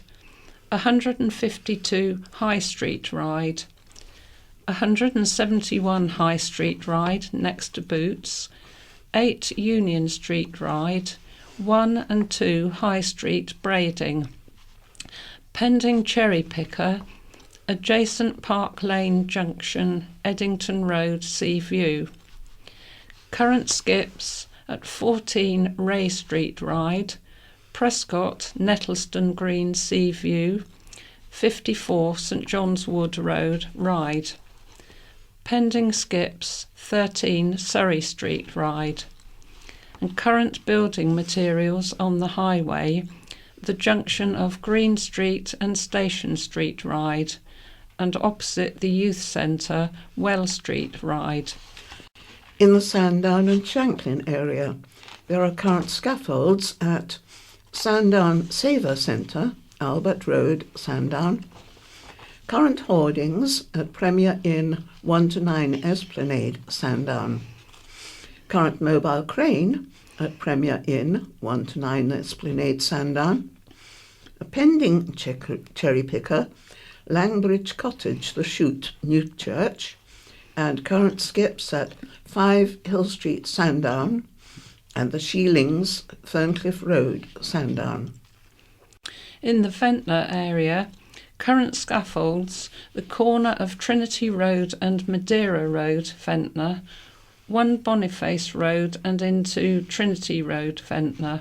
152 High Street, Ryde, 171 High Street, Ryde, next to Boots, 8 Union Street, Ryde, 1 and 2 High Street, Brading. Pending cherry picker, adjacent Park Lane Junction, Eddington Road, Seaview. Current skips at 14 Ray Street, Ryde, Prescott, Nettleston Green, Seaview, 54 St John's Wood Road, Ryde. Pending skips 13 Surrey Street, Ryde. And current building materials on the highway, the junction of Green Street and Station Street, Ryde, and opposite the youth centre, Well Street, Ryde. In the Sandown and Shanklin area, there are current scaffolds at Sandown Saver Centre, Albert Road, Sandown, current hoardings at Premier Inn 1 to 9 Esplanade, Sandown, current mobile crane at Premier Inn 1 to 9 Esplanade, Sandown, a pending cherry picker, Langbridge Cottage, The Shoot, Newchurch, and current skips at 5 Hill Street, Sandown, and the Sheelings, Ferncliff Road, Sandown. In the Ventnor area, current scaffolds, the corner of Trinity Road and Madeira Road, Ventnor, 1 Boniface Road and into Trinity Road, Ventnor.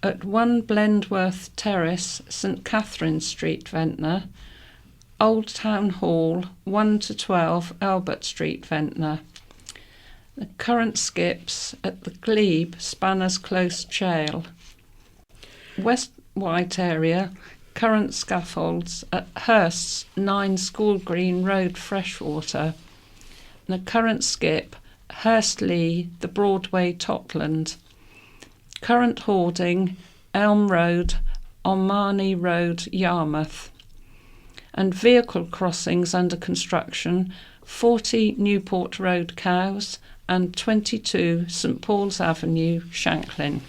At 1 Blendworth Terrace, St Catherine Street, Ventnor, Old Town Hall, 1 to 12 Albert Street, Ventnor. The current skips at the Glebe, Spanners Close, Chale. Wight area, current scaffolds at Hurst's 9 School Green Road, Freshwater, and a current skip, Hurstleigh, the Broadway, Topland. Current hoarding, Elm Road, Omani Road, Yarmouth. And vehicle crossings under construction, 40 Newport Road, Cowes, and 22 St Paul's Avenue, Shanklin.